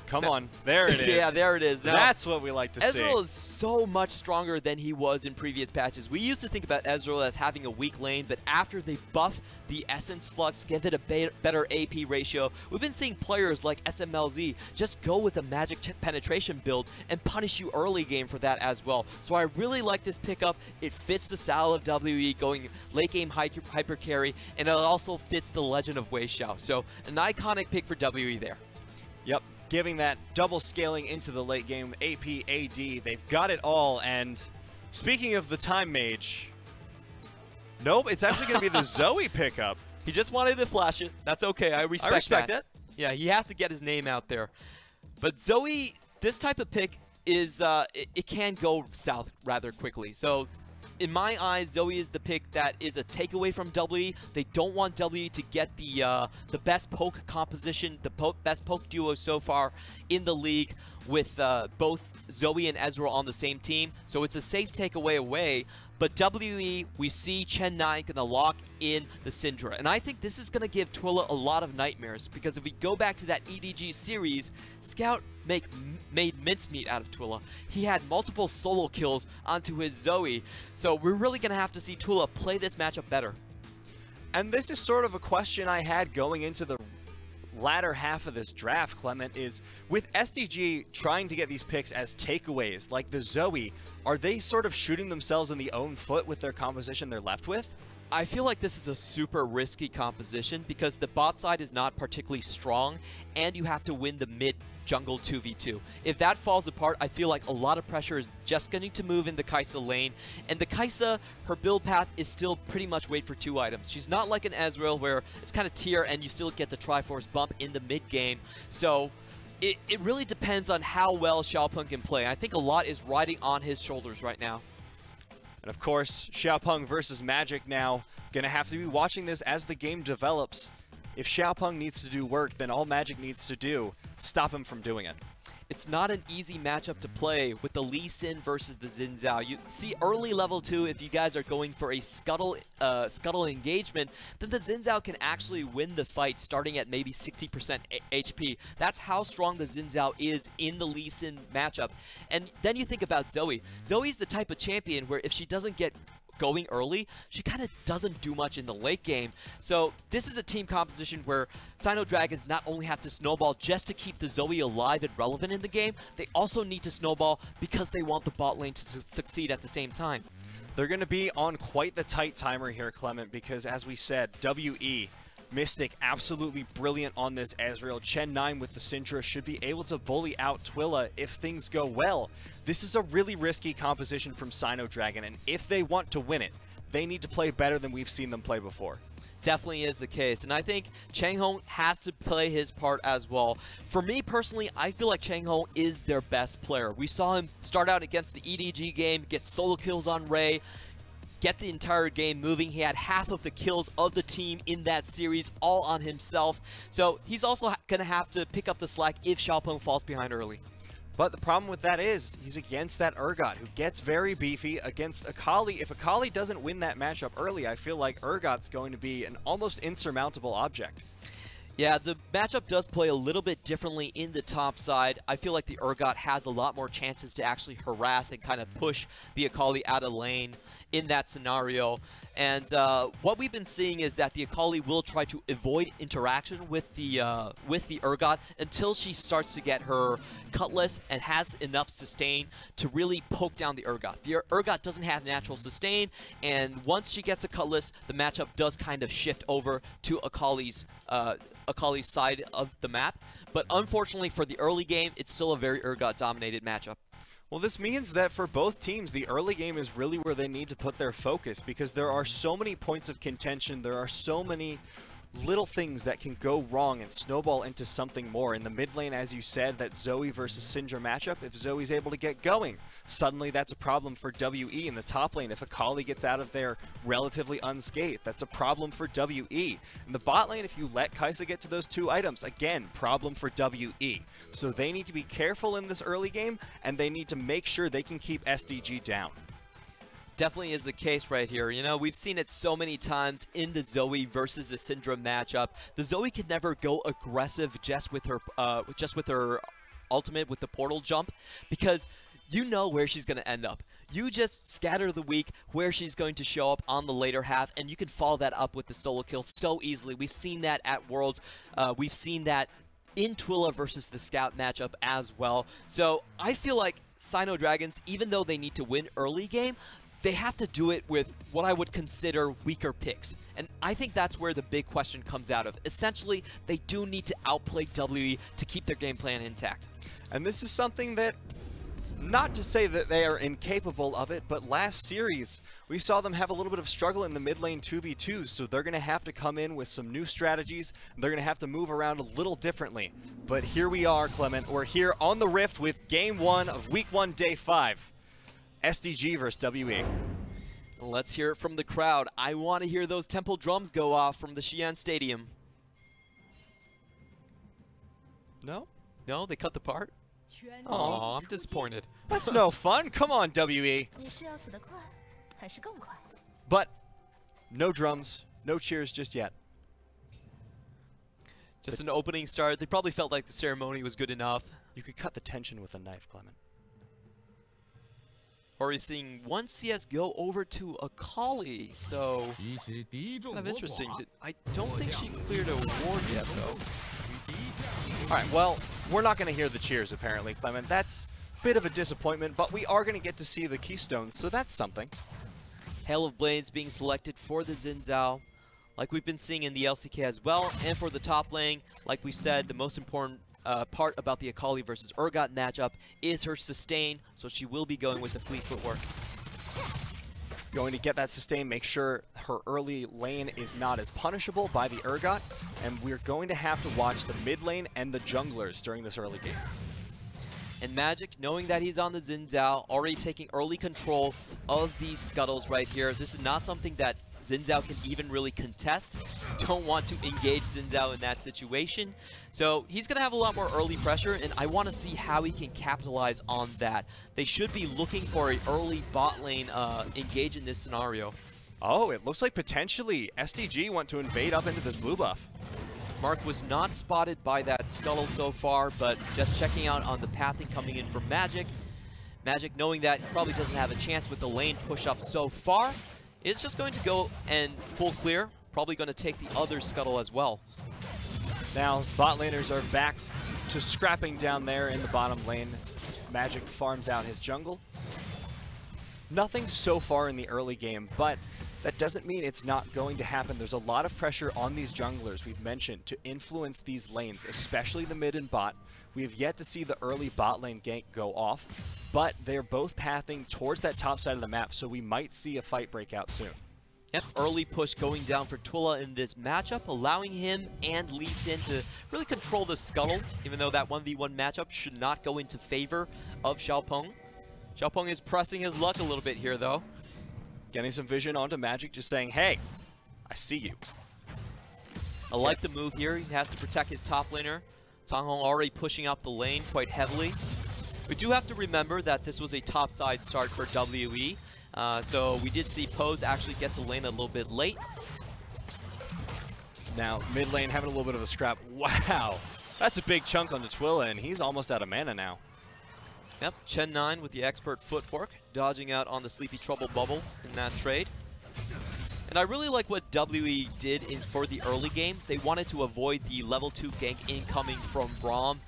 Come on. There it is. Yeah, there it is. Now, that's what we like to see. Ezreal is so much stronger than he was in previous patches. We used to think about Ezreal as having a weak lane, but after they buff the Essence Flux, give it a better AP ratio, we've been seeing players like SMLZ just go with a magic penetration build and punish you early game for that as well. So I really like this pickup. It fits the style of WE going late game hyper carry, and it also fits the legend of Wei Xiao. So an iconic pick for WE there. Yep. Giving that double scaling into the late game, AP, AD, they've got it all. And speaking of the Time Mage, nope, it's actually going to be the Zoe pickup. He just wanted to flash it. That's okay. I respect that. Yeah, he has to get his name out there. But Zoe, this type of pick is, it can go south rather quickly. So in my eyes, Zoe is the pick that is a takeaway from WE. They don't want WE to get the best poke composition, the best poke duo so far in the league with both Zoe and Ezreal on the same team. So it's a safe takeaway away. But WE, we see Chen9 gonna lock in the Syndra. And I think this is gonna give Twilla a lot of nightmares, because if we go back to that EDG series, Scout made mincemeat out of Twilla. He had multiple solo kills onto his Zoe. So we're really gonna have to see Twilla play this matchup better. And this is sort of a question I had going into the latter half of this draft, Clement, is with SDG trying to get these picks as takeaways, like the Zoe, are they sort of shooting themselves in the own foot with their composition they're left with? I feel like this is a super risky composition because the bot side is not particularly strong, and you have to win the mid jungle 2v2. If that falls apart, I feel like a lot of pressure is just going to move in the Kai'Sa lane, and the Kai'Sa, her build path is still pretty much wait for 2 items. She's not like an Ezreal where it's kind of tier and you still get the Triforce bump in the mid game. So it really depends on how well Xiaopeng can play. I think a lot is riding on his shoulders right now. And of course, Xiaopeng versus Magic now. Gonna have to be watching this as the game develops. If Xiaopeng needs to do work, then all Magic needs to do, stop him from doing it. It's not an easy matchup to play with the Lee Sin versus the Xin Zhao. You see early level 2, if you guys are going for a scuttle engagement, then the Xin Zhao can actually win the fight starting at maybe 60% HP. That's how strong the Xin Zhao is in the Lee Sin matchup. And then you think about Zoe. Zoe's the type of champion where if she doesn't get going early, she kind of doesn't do much in the late game. So this is a team composition where SinoDragons not only have to snowball just to keep the Zoe alive and relevant in the game, they also need to snowball because they want the bot lane to succeed at the same time. They're going to be on quite the tight timer here, Clement, because as we said, WE Mystic absolutely brilliant on this Ezreal. Chen 9 with the Syndra should be able to bully out Twilla if things go well. This is a really risky composition from SinoDragon, and if they want to win it, they need to play better than we've seen them play before. Definitely is the case, and I think Changhong has to play his part as well. For me personally, I feel like Changhong is their best player. We saw him start out against the EDG game, get solo kills on Ray, get the entire game moving. He had half of the kills of the team in that series all on himself. So he's also going to have to pick up the slack if Xiaopeng falls behind early. But the problem with that is he's against that Urgot, who gets very beefy against Akali. If Akali doesn't win that matchup early, I feel like Urgot's going to be an almost insurmountable object. Yeah, the matchup does play a little bit differently in the top side. I feel like the Urgot has a lot more chances to actually harass and kind of push the Akali out of lane in that scenario. And what we've been seeing is that the Akali will try to avoid interaction with the Urgot until she starts to get her Cutlass and has enough sustain to really poke down the Urgot. The Urgot doesn't have natural sustain, and once she gets a Cutlass, the matchup does kind of shift over to Akali's side of the map. But unfortunately for the early game, it's still a very Urgot-dominated matchup. Well, this means that for both teams, the early game is really where they need to put their focus, because there are so many points of contention, there are so many little things that can go wrong and snowball into something more. In the mid lane, as you said, that Zoe versus Syndra matchup, if Zoe's able to get going, suddenly that's a problem for WE. In the top lane, if Akali gets out of there relatively unscathed, that's a problem for WE. In the bot lane, if you let Kai'Sa get to those 2 items, again, problem for WE. So they need to be careful in this early game, and they need to make sure they can keep SDG down. Definitely is the case right here. You know, we've seen it so many times in the Zoe versus the Syndra matchup. The Zoe can never go aggressive just with her ultimate with the portal jump, because you know where she's going to end up. You just scatter the weak where she's going to show up on the later half, and you can follow that up with the solo kill so easily. We've seen that at Worlds. We've seen that in Twilla versus the Scout matchup as well. So I feel like SinoDragons, even though they need to win early game, they have to do it with what I would consider weaker picks. And I think that's where the big question comes out of. Essentially, they do need to outplay WE to keep their game plan intact. And this is something that, not to say that they are incapable of it, but last series, we saw them have a little bit of struggle in the mid lane 2v2s, so they're going to have to come in with some new strategies, and they're going to have to move around a little differently. But here we are, Clement. We're here on the Rift with Game 1 of Week 1, Day 5. SDG versus WE. Let's hear it from the crowd. I want to hear those temple drums go off from the Xi'an Stadium. No? No? They cut the part? Oh, I'm disappointed. That's no fun. Come on, WE. But no drums, no cheers just yet. Just an opening start. They probably felt like the ceremony was good enough. You could cut the tension with a knife, Clement. Or he's seeing one CS go over to Akali, so kind of interesting. I don't think she cleared a ward yet, though. Alright, well, we're not going to hear the cheers, apparently, Clement. That's a bit of a disappointment, but we are going to get to see the Keystones, so that's something. Hail of Blades being selected for the Xin Zhao, like we've been seeing in the LCK as well. And for the top lane, like we said, the most important part about the Akali versus Urgot matchup is her sustain, so she will be going with the fleet footwork. Going to get that sustain, make sure her early lane is not as punishable by the Urgot, and we're going to have to watch the mid lane and the junglers during this early game. And Magic, knowing that he's on the Xin Zhao, already taking early control of these scuttles right here. This is not something that Xin Zhao can even really contest. Don't want to engage Xin Zhao in that situation. So he's going to have a lot more early pressure, and I want to see how he can capitalize on that. They should be looking for an early bot lane engage in this scenario. Oh, it looks like potentially SDG want to invade up into this blue buff. Mark was not spotted by that scuttle so far, but just checking out on the pathing coming in from Magic. Magic, knowing that he probably doesn't have a chance with the lane push up so far, is just going to go and full clear. Probably going to take the other scuttle as well. Now, bot laners are back to scrapping down there in the bottom lane. Magic farms out his jungle. Nothing so far in the early game, but that doesn't mean it's not going to happen. There's a lot of pressure on these junglers we've mentioned to influence these lanes, especially the mid and bot. We have yet to see the early bot lane gank go off, but they're both pathing towards that top side of the map, so we might see a fight break out soon. Yep, early push going down for Twilla in this matchup, allowing him and Lee Sin to really control the scuttle, even though that 1v1 matchup should not go into favor of Xiaopeng. Xiaopeng is pressing his luck a little bit here, though. Getting some vision onto Magic, just saying, hey, I see you. I like the move here. He has to protect his top laner. Chang Hong already pushing up the lane quite heavily. We do have to remember that this was a top-side start for WE. So we did see Pose actually get to lane a little bit late. Now, mid lane having a little bit of a scrap. Wow, that's a big chunk on the Twilla, and he's almost out of mana now. Yep, Chen 9 with the expert footwork, dodging out on the Sleepy Trouble bubble in that trade. And I really like what WE did for the early game. They wanted to avoid the level 2 gank incoming from Braum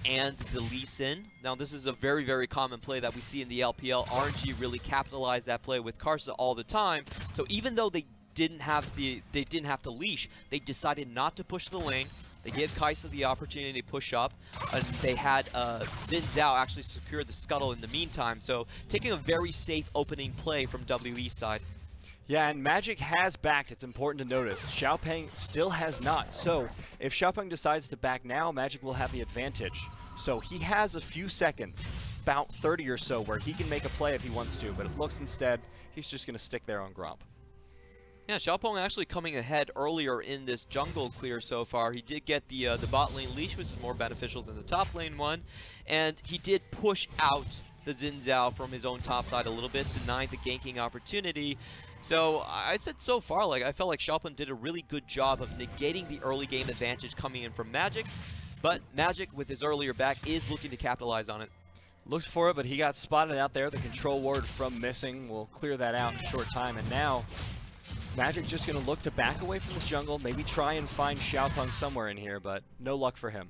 and the Lee Sin. Now this is a very, very common play that we see in the LPL. RNG really capitalized that play with Karsa all the time. So even though they didn't have to leash, they decided not to push the lane. They gave Kaisa the opportunity to push up, and they had Xin Zhao actually secure the scuttle in the meantime. So taking a very safe opening play from WE's side. Yeah, and Magic has backed, it's important to notice. Xiaopeng still has not. So if Xiaopeng decides to back now, Magic will have the advantage. So he has a few seconds, about 30 or so, where he can make a play if he wants to, but it looks instead he's just going to stick there on Gromp. Yeah, Xiaopeng actually coming ahead earlier in this jungle clear so far. He did get the bot lane leash, which is more beneficial than the top lane one. And he did push out the Xin Zhao from his own top side a little bit, denied the ganking opportunity. So I said so far, like I felt like Xiaopeng did a really good job of negating the early game advantage coming in from Magic. But Magic, with his earlier back, is looking to capitalize on it. Looked for it, but he got spotted out there. The control ward from missing will clear that out in a short time. And now Magic just going to look to back away from this jungle, maybe try and find Xiaopeng somewhere in here, but no luck for him.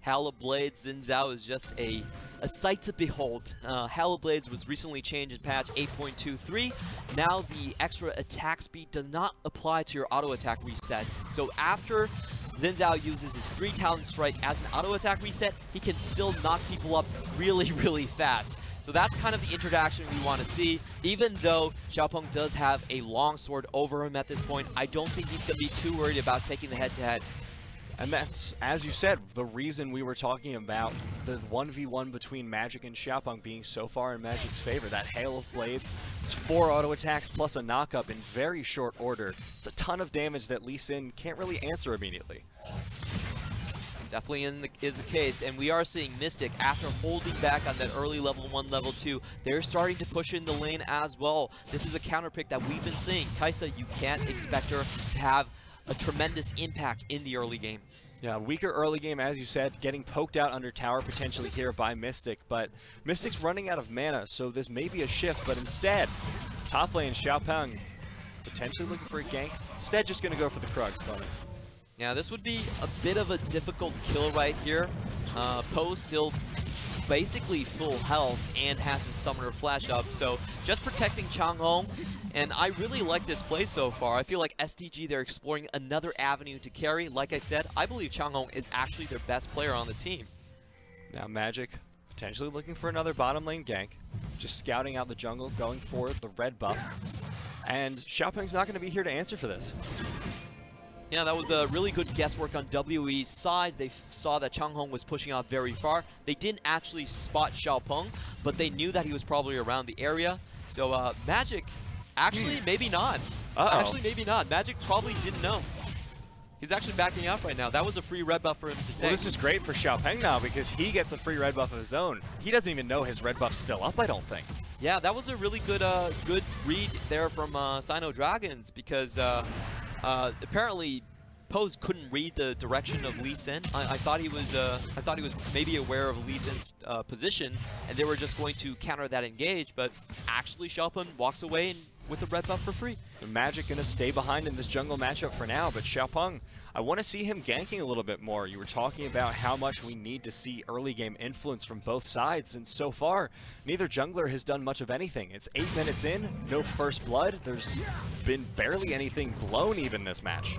Halo Blades Xin Zhao is just a sight to behold. Halo Blades was recently changed in patch 8.23. Now the extra attack speed does not apply to your auto attack reset. So after Xin Zhao uses his 3 Talon Strike as an auto attack reset, he can still knock people up really, really fast. So that's kind of the interaction we want to see. Even though Xiaopeng does have a long sword over him at this point, I don't think he's going to be too worried about taking the head-to-head. And that's, as you said, the reason we were talking about the 1v1 between Magic and Xiaopeng being so far in Magic's favor. That Hail of Blades, it's 4 auto attacks plus a knockup in very short order. It's a ton of damage that Lee Sin can't really answer immediately. Definitely is the case, and we are seeing Mystic, after holding back on that early level 1, level 2, they're starting to push in the lane as well. This is a counter pick that we've been seeing. Kaisa, you can't expect her to have a tremendous impact in the early game. Yeah, weaker early game, as you said, getting poked out under tower potentially here by Mystic, but Mystic's running out of mana, so this may be a shift, but instead, top lane Xiaopeng potentially looking for a gank. Instead, just going to go for the Krugs, Funny. Yeah, this would be a bit of a difficult kill right here. Poe still basically full health and has his summoner flash up, so just protecting Chang Hong. And I really like this play so far. I feel like SDG, they're exploring another avenue to carry. Like I said, I believe Chang Hong is actually their best player on the team. Now Magic potentially looking for another bottom lane gank. Just scouting out the jungle, going for the red buff. And Xiaopeng's not going to be here to answer for this. Yeah, that was a really good guesswork on WE's side. They saw that Chang Hong was pushing out very far. They didn't actually spot Xiaopeng, but they knew that he was probably around the area. So Magic, actually maybe not. Actually maybe not. Magic probably didn't know. He's actually backing out right now. That was a free red buff for him to take. Well, this is great for Xiaopeng now because he gets a free red buff of his own. He doesn't even know his red buff's still up, I don't think. Yeah, that was a really good good read there from SinoDragons because apparently Pose couldn't read the direction of Lee Sin. I thought he was maybe aware of Lee Sin's position, and they were just going to counter that engage. But actually, Xiaopeng walks away and with the red buff for free. The Magic gonna stay behind in this jungle matchup for now, but Xiaopeng, I want to see him ganking a little bit more. You were talking about how much we need to see early game influence from both sides, and so far, neither jungler has done much of anything. It's 8 minutes in, no first blood. There's been barely anything blown even this match.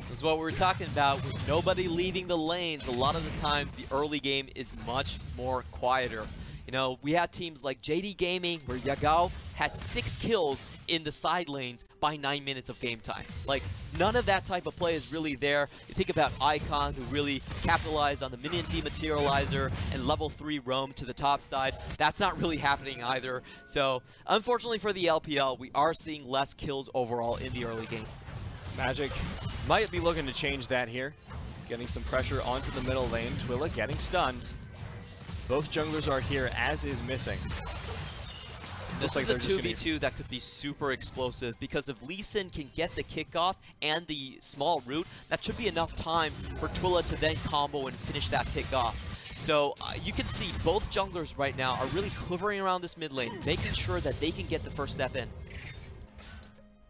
This is what we were talking about, with nobody leaving the lanes. A lot of the times, the early game is much more quieter. You know, we had teams like JD Gaming, where Yagao had 6 kills in the side lanes by 9 minutes of game time. Like, none of that type of play is really there. You think about Icon, who really capitalized on the minion dematerializer and level 3 roam to the top side. That's not really happening either. So, unfortunately for the LPL, we are seeing less kills overall in the early game. Magic might be looking to change that here. Getting some pressure onto the middle lane. Twilla getting stunned. Both junglers are here, as is Missing. This is a 2v2 that could be super explosive, because if Lee Sin can get the kickoff and the small root, that should be enough time for Twilla to then combo and finish that pick off. So you can see both junglers right now are really hovering around this mid lane, making sure that they can get the first step in.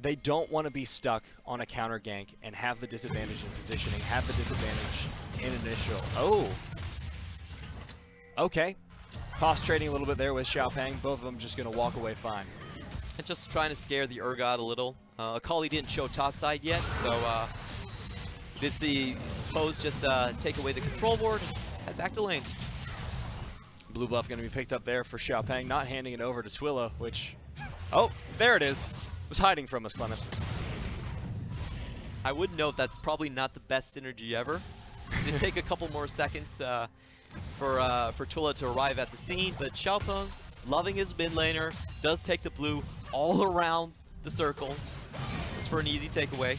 They don't want to be stuck on a counter gank and have the disadvantage in positioning, have the disadvantage in initial. Oh! Okay. Cost trading a little bit there with Xiaopeng. Both of them just going to walk away fine. And just trying to scare the Urgot a little. Akali didn't show topside yet, so did see Pose just take away the control board, head back to lane. Blue buff going to be picked up there for Xiaopeng, not handing it over to Twilla, which... Oh, there it is. Was hiding from us, Clement. I would note that's probably not the best synergy ever. It did take a couple more seconds for Twilla to arrive at the scene, but Xiaopeng, loving his mid laner, does take the blue all around the circle. Just for an easy takeaway.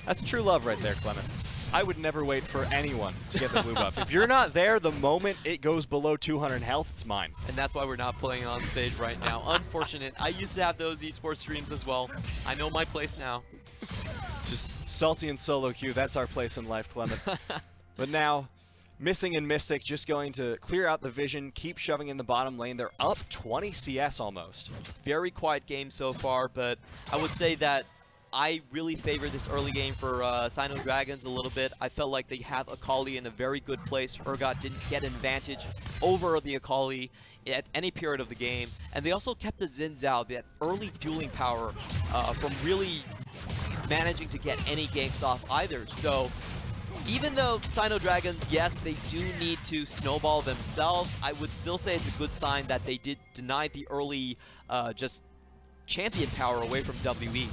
That's true love right there, Clement. I would never wait for anyone to get the blue buff. If you're not there the moment it goes below 200 health, it's mine. And that's why we're not playing on stage right now. Unfortunate. I used to have those esports streams as well. I know my place now. Just salty and solo queue, that's our place in life, Clement. But now, Missing and Mystic just going to clear out the vision, keep shoving in the bottom lane. They're up 20 CS almost. Very quiet game so far, but I would say that I really favor this early game for SinoDragons a little bit. I felt like they have Akali in a very good place. Urgot didn't get an advantage over the Akali at any period of the game. And they also kept the Xin Zhao, that early dueling power, from really managing to get any ganks off either. So even though SinoDragons, yes, they do need to snowball themselves, I would still say it's a good sign that they did deny the early just champion power away from WE.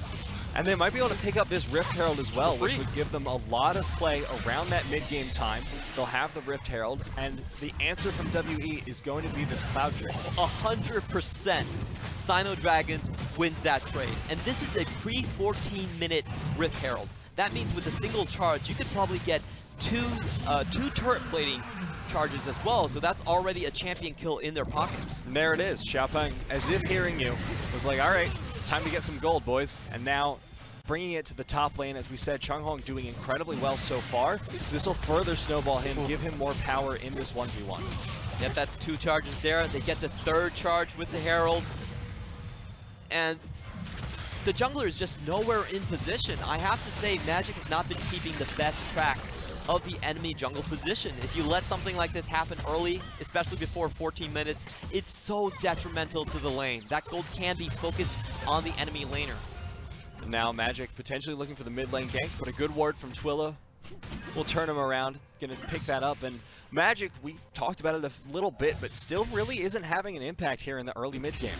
And they might be able to take up this Rift Herald as well, which would give them a lot of play around that mid-game time. They'll have the Rift Herald, and the answer from WE is going to be this Cloud Drift. 100% SinoDragons wins that trade. And this is a pre-14-minute Rift Herald. That means with a single charge, you could probably get two turret plating charges as well, so that's already a champion kill in their pockets. And there it is. Xiaopeng, as if hearing you, was like, all right, it's time to get some gold, boys. And now, bringing it to the top lane, as we said, Changhong doing incredibly well so far. This will further snowball him, give him more power in this 1v1. Yep, that's 2 charges there. They get the 3rd charge with the Herald. And the jungler is just nowhere in position. I have to say, Magic has not been keeping the best track of the enemy jungle position. If you let something like this happen early, especially before 14 minutes, it's so detrimental to the lane. That gold can be focused on the enemy laner. Now Magic potentially looking for the mid lane gank, but a good ward from Twilla will turn him around. Gonna pick that up, and Magic, we've talked about it a little bit, but still really isn't having an impact here in the early mid game.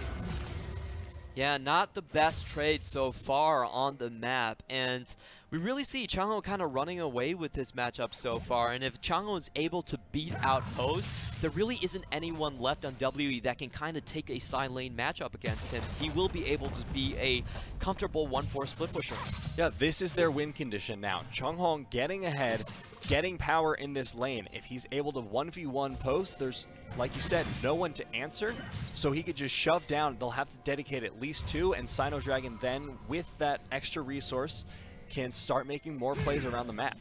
Yeah, not the best trade so far on the map, and we really see Changhong kind of running away with this matchup so far, and if Changhong is able to beat out Pose, there really isn't anyone left on WE that can kind of take a side lane matchup against him. He will be able to be a comfortable 1-4 split pusher. Yeah, this is their win condition now. Changhong getting ahead, getting power in this lane. If he's able to 1v1 Pose, there's, like you said, no one to answer, so he could just shove down. They'll have to dedicate at least 2, and SinoDragon then, with that extra resource, can start making more plays around the map.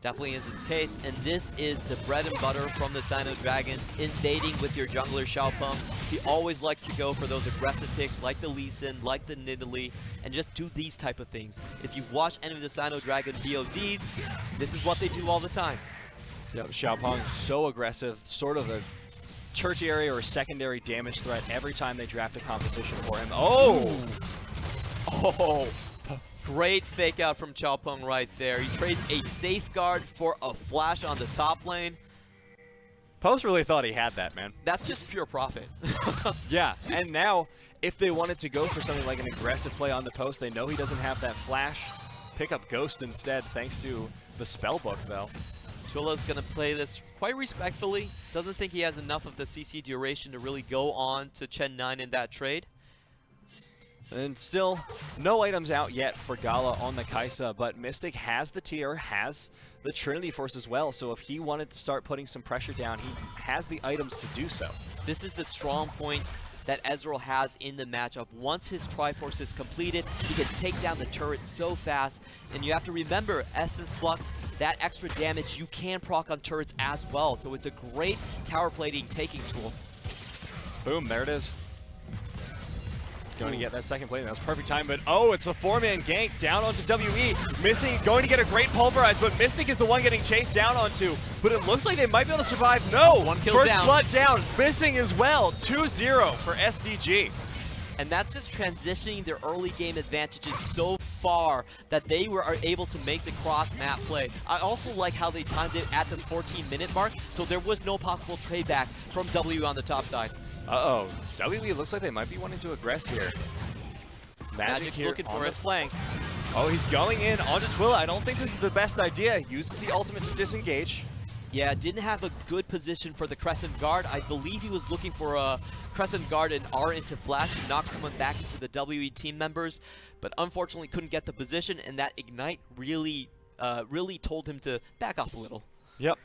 Definitely isn't the case, and this is the bread and butter from the SinoDragons, invading with your jungler Xiaopeng. He always likes to go for those aggressive picks like the Lee Sin, like the Nidalee, and just do these type of things. If you've watched any of the SinoDragon VODs, this is what they do all the time. Yep, Xiaopeng so aggressive, sort of a tertiary or secondary damage threat every time they draft a composition for him. Oh! Oh! Great fake out from Xiaopeng right there. He trades a safeguard for a flash on the top lane. Post really thought he had that, man. That's just pure profit. Yeah, and now if they wanted to go for something like an aggressive play on the post, they know he doesn't have that flash. Pick up Ghost instead, thanks to the spellbook, though. Tula's going to play this quite respectfully. Doesn't think he has enough of the CC duration to really go on to Chen 9 in that trade. And still, no items out yet for Gala on the Kai'Sa, but Mystic has the tier, has the Trinity Force as well, so if he wanted to start putting some pressure down, he has the items to do so. This is the strong point that Ezreal has in the matchup. Once his Triforce is completed, he can take down the turret so fast, and you have to remember, Essence Flux, that extra damage you can proc on turrets as well, so it's a great tower plating taking tool. Boom, there it is. Going to get that second play. That was perfect time, but oh, it's a 4-man gank down onto WE. Missing, going to get a great pulverize, but Mystic is the one getting chased down onto. But it looks like they might be able to survive. No, one kill first down. blood down. Missing as well. 2-0 for SDG. And that's just transitioning their early game advantages so far that they are able to make the cross-map play. I also like how they timed it at the 14-minute mark, so there was no possible trade back from W on the top side. Uh-oh, WE looks like they might be wanting to aggress here. Magic here looking on for the it. flank. Oh, he's going in onto Twila. I don't think this is the best idea. Uses the ultimate to disengage. Yeah, didn't have a good position for the Crescent Guard. I believe he was looking for a Crescent Guard and R into Flash to knock someone back into the WE team members, but unfortunately couldn't get the position, and that Ignite really told him to back off a little. Yep.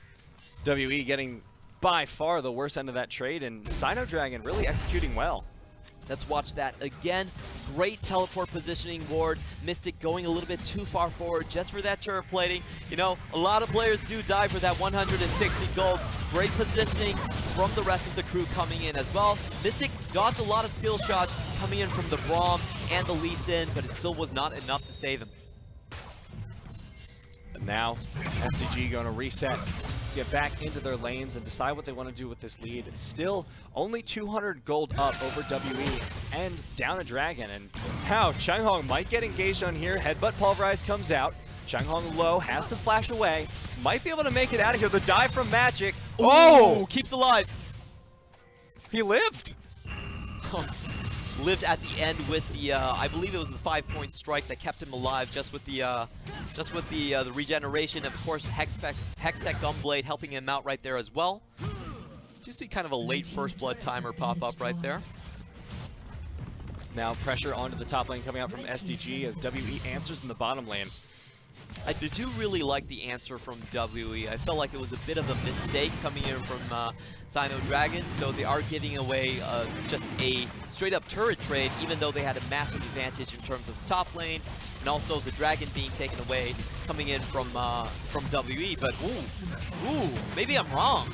WE getting by far the worst end of that trade, and SinoDragon really executing well. Let's watch that again. Great teleport positioning ward. Mystic going a little bit too far forward just for that turret plating. You know, a lot of players do die for that 160 gold. Great positioning from the rest of the crew coming in as well. Mystic dodged a lot of skill shots coming in from the Braum and the Lee Sin, but it still was not enough to save him. And now, SDG going to reset, get back into their lanes and decide what they want to do with this lead. Still only 200 gold up over WE and down a dragon. And now Changhong might get engaged on here. Headbutt Pulverize comes out. Changhong low, has to flash away. Might be able to make it out of here. The dive from Magic. Ooh, oh! Keeps alive. He lived. Lived at the end with the, I believe it was the 5-point strike that kept him alive, just with the regeneration. Of course, Hextech Gunblade helping him out right there as well. Do you see kind of a late first blood timer pop up right there? Now pressure onto the top lane coming out from SDG as WE answers in the bottom lane. I do really like the answer from WE. I felt like it was a bit of a mistake coming in from SinoDragon, so they are giving away just a straight-up turret trade, even though they had a massive advantage in terms of the top lane, and also the dragon being taken away coming in from WE. But ooh, maybe I'm wrong.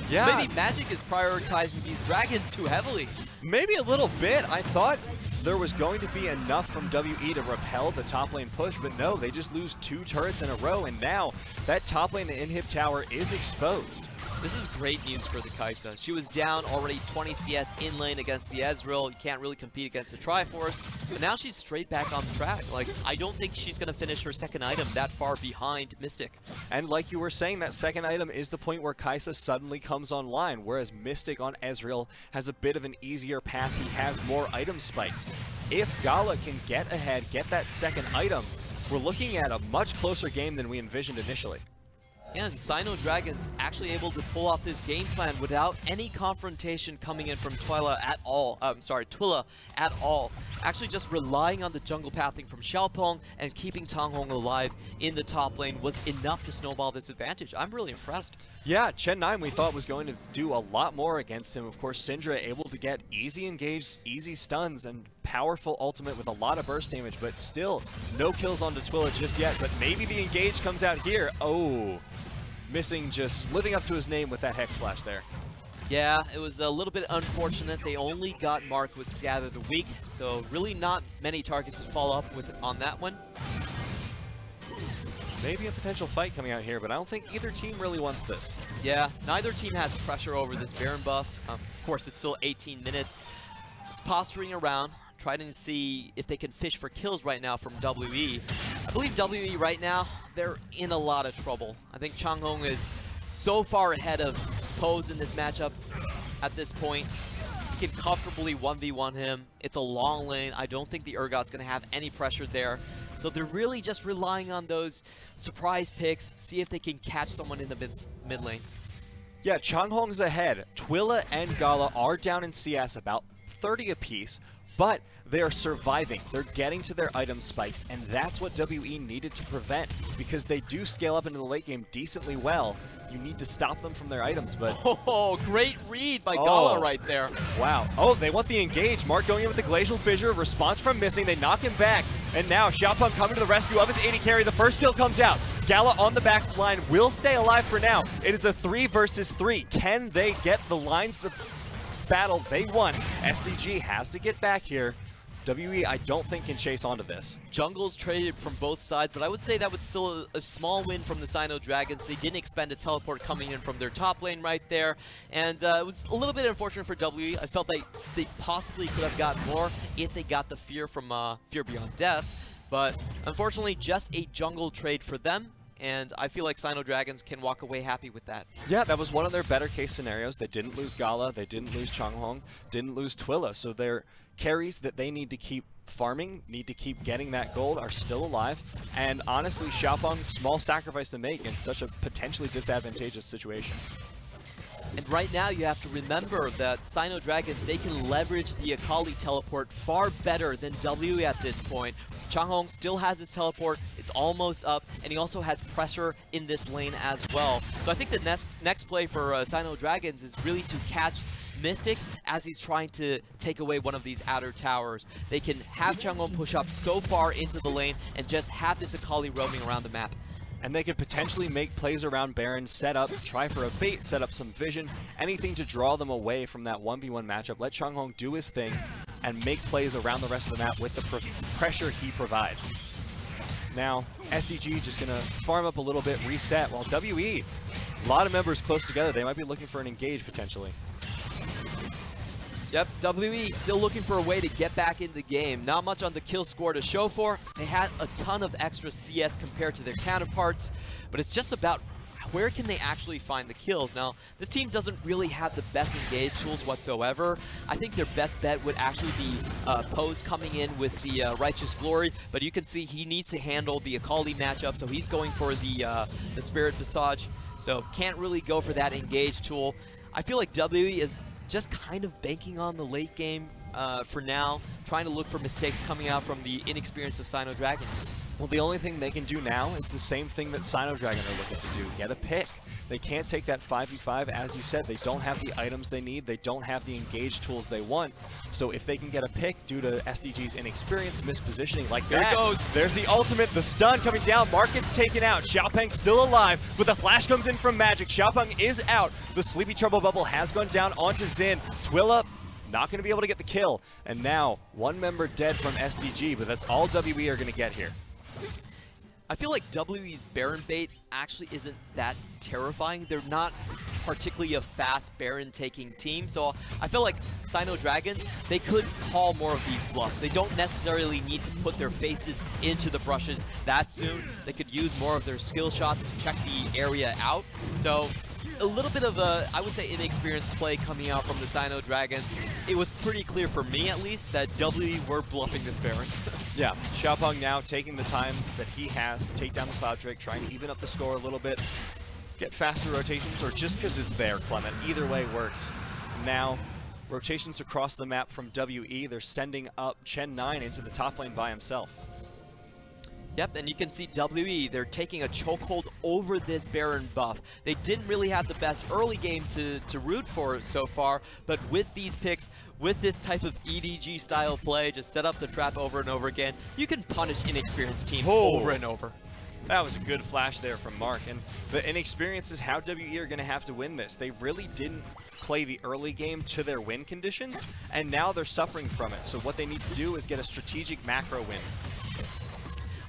Yeah. Maybe Magic is prioritizing these dragons too heavily. Maybe a little bit. I thought there was going to be enough from WE to repel the top lane push, but no, they just lose 2 turrets in a row, and now that top lane inhib tower is exposed. This is great news for the Kai'Sa. She was down already 20 CS in lane against the Ezreal. You can't really compete against the Triforce, but now she's straight back on track. Like, I don't think she's going to finish her second item that far behind Mystic. And like you were saying, that second item is the point where Kai'Sa suddenly comes online, whereas Mystic on Ezreal has a bit of an easier path. He has more item spikes. If Gala can get ahead, get that second item, we're looking at a much closer game than we envisioned initially. And SinoDragon's actually able to pull off this game plan without any confrontation coming in from Twila at all. Twila at all. Actually just relying on the jungle pathing from Xiaopeng and keeping Changhong alive in the top lane was enough to snowball this advantage. I'm really impressed. Yeah, Chen9 we thought was going to do a lot more against him. Of course, Syndra able to get easy engaged, easy stuns, and powerful ultimate with a lot of burst damage, but still no kills onto Twila just yet. But maybe the engage comes out here. Oh, missing, just living up to his name with that Hex Flash there. Yeah, it was a little bit unfortunate. They only got marked with Scatter the Weak, so really not many targets to follow up with on that one. Maybe a potential fight coming out here, but I don't think either team really wants this. Yeah, neither team has pressure over this Baron buff. Of course, it's still 18 minutes. Just posturing around, trying to see if they can fish for kills right now from WE. I believe WE right now, they're in a lot of trouble. I think Changhong is so far ahead of Pose in this matchup at this point. You can comfortably 1v1 him. It's a long lane. I don't think the Urgot's going to have any pressure there. So they're really just relying on those surprise picks, see if they can catch someone in the mid lane. Yeah, Changhong's ahead. Twila and Gala are down in CS about 30 apiece, but they're surviving. They're getting to their item spikes, and that's what WE needed to prevent, because they do scale up into the late game decently well. You need to stop them from their items, but... Oh, great read by Gala right there. Wow. Oh, they want the engage. Mark going in with the Glacial Fissure. Response from Missing. They knock him back. And now Xiaopeng coming to the rescue of his AD carry. The first kill comes out. Gala on the back line will stay alive for now. It is a 3 versus 3. Can they get the lines, the battle they want? SDG has to get back here. WE, I don't think, can chase onto this. Jungle's traded from both sides, but I would say that was still a small win from the SinoDragons. They didn't expend a teleport coming in from their top lane right there, and it was a little bit unfortunate for WE. I felt like they possibly could have got more if they got the Fear from Fear Beyond Death, but unfortunately just a jungle trade for them, and I feel like SinoDragons can walk away happy with that. Yeah, that was one of their better case scenarios. They didn't lose Gala, they didn't lose Changhong, didn't lose Twila, so they're carries that they need to keep farming, need to keep getting that gold, are still alive. And honestly, Xiaopeng, small sacrifice to make in such a potentially disadvantageous situation. And right now you have to remember that SinoDragons, they can leverage the Akali teleport far better than WE at this point. Changhong still has his teleport, it's almost up, and he also has pressure in this lane as well. So I think the next play for SinoDragons is really to catch Mystic as he's trying to take away one of these outer towers. They can have Changhong push up so far into the lane and just have this Akali roaming around the map. And they could potentially make plays around Baron, set up, try for a bait, set up some vision, anything to draw them away from that 1v1 matchup. Let Changhong do his thing and make plays around the rest of the map with the pressure he provides. Now, SDG just going to farm up a little bit, reset, while WE, a lot of members close together. They might be looking for an engage potentially. Yep, WE still looking for a way to get back in the game. Not much on the kill score to show for. They had a ton of extra CS compared to their counterparts, but it's just about where can they actually find the kills. Now, this team doesn't really have the best engage tools whatsoever. I think their best bet would actually be Pose coming in with the Righteous Glory, but you can see he needs to handle the Akali matchup, so he's going for the Spirit Visage, so can't really go for that engage tool. I feel like WE is just kind of banking on the late game for now, trying to look for mistakes coming out from the inexperience of SinoDragons. Well, the only thing they can do now is the same thing that SinoDragon are looking to do, get a pick. They can't take that 5v5, as you said, they don't have the items they need, they don't have the engage tools they want. So if they can get a pick due to SDG's inexperience, mispositioning like that, there it goes. There's the ultimate, the stun coming down, Market's taken out, Xiaopeng still alive, but the flash comes in from Magic, Xiaopeng is out, the Sleepy Trouble Bubble has gone down onto Xin, Twila not going to be able to get the kill, and now one member dead from SDG, but that's all WE are going to get here. I feel like WE's Baron bait actually isn't that terrifying. They're not particularly a fast Baron taking team, so I feel like SinoDragon, they could call more of these bluffs. They don't necessarily need to put their faces into the brushes that soon. They could use more of their skill shots to check the area out. So a little bit of a, I would say, inexperienced play coming out from the SinoDragons. It was pretty clear for me, at least, that WE were bluffing this Baron. Yeah, Xiaopeng now taking the time that he has to take down the Cloud Drake, trying to even up the score a little bit. get faster rotations or just because it's there, Clement. Either way works. Now, rotations across the map from WE. They're sending up Chen 9 into the top lane by himself. Yep, and you can see WE, they're taking a chokehold over this Baron buff. They didn't really have the best early game to root for so far, but with these picks, with this type of EDG style play, just set up the trap over and over again, you can punish inexperienced teams over and over. That was a good flash there from Mark, and the inexperience is how WE are going to have to win this. They really didn't play the early game to their win conditions, and now they're suffering from it. So what they need to do is get a strategic macro win.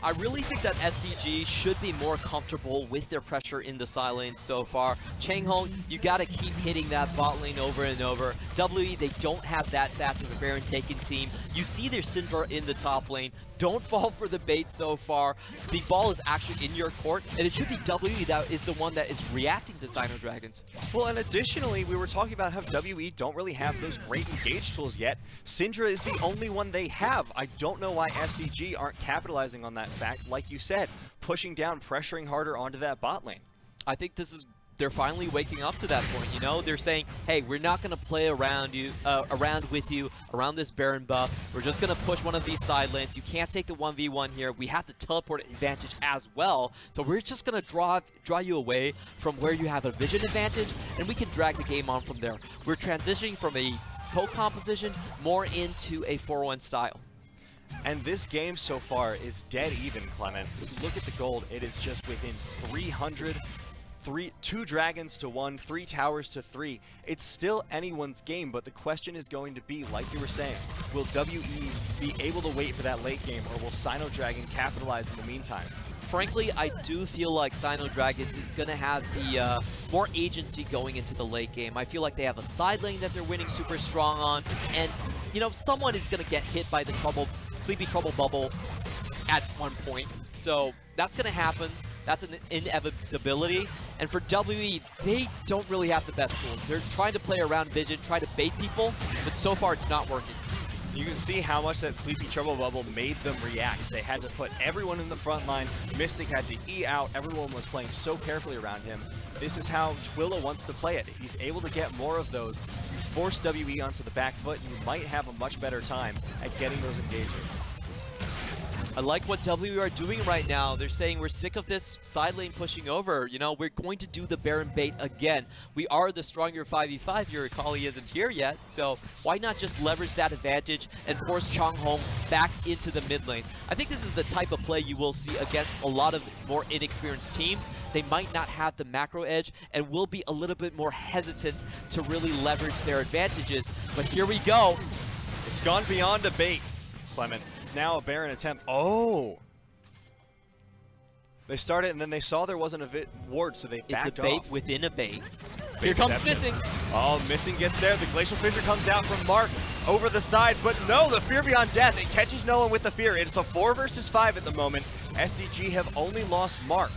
I really think that SDG should be more comfortable with their pressure in the side lane so far. Changhong, you gotta keep hitting that bot lane over and over. WE, they don't have that fast of a Baron taken team. You see their Syndra in the top lane. Don't fall for the bait so far. The ball is actually in your court, and it should be WE that is the one that is reacting to SinoDragons. Well, and additionally, we were talking about how WE don't really have those great engage tools yet. Syndra is the only one they have. I don't know why SDG aren't capitalizing on that fact, like you said, pushing down, pressuring harder onto that bot lane. I think this is they're finally waking up to that point, you know? They're saying, hey, we're not going to play around with you, around this Baron buff. We're just going to push one of these side lanes. You can't take the 1v1 here. We have the teleport advantage as well. So we're just going to draw you away from where you have a vision advantage, and we can drag the game on from there. We're transitioning from a poke composition more into a 4-1 style. And this game so far is dead even, Clement. If you look at the gold, it is just within 300. 2 dragons to 1, 3 towers to 3. It's still anyone's game, but the question is going to be, like you were saying, will WE be able to wait for that late game, or will SinoDragon capitalize in the meantime? Frankly, I do feel like SinoDragons is going to have the more agency going into the late game. I feel like they have a side lane that they're winning super strong on, and, you know, someone is going to get hit by the Sleepy Trouble bubble at one point. So that's going to happen. That's an inevitability. And for WE, they don't really have the best tools. They're trying to play around vision, try to bait people, but so far it's not working. You can see how much that Sleepy Trouble bubble made them react. They had to put everyone in the front line. Mystic had to E out. Everyone was playing so carefully around him. This is how Twilla wants to play it. If he's able to get more of those, you force WE onto the back foot, and you might have a much better time at getting those engages. I like what WE are doing right now. They're saying we're sick of this side lane pushing over. You know, we're going to do the Baron bait again. We are the stronger 5v5. You recall he isn't here yet, so why not just leverage that advantage and force Changhong back into the mid lane? I think this is the type of play you will see against a lot of more inexperienced teams. They might not have the macro edge and will be a little bit more hesitant to really leverage their advantages. But here we go. It's gone beyond a bait, Clement. Now a Baron attempt. Oh! They started and then they saw there wasn't a ward, so they backed off. It's a bait within a bait. Here comes Missing. Oh, Missing gets there. The Glacial Fissure comes out from Mark over the side, but no, the Fear Beyond Death. It catches no one with the Fear. It's a 4 versus 5 at the moment. SDG have only lost Mark.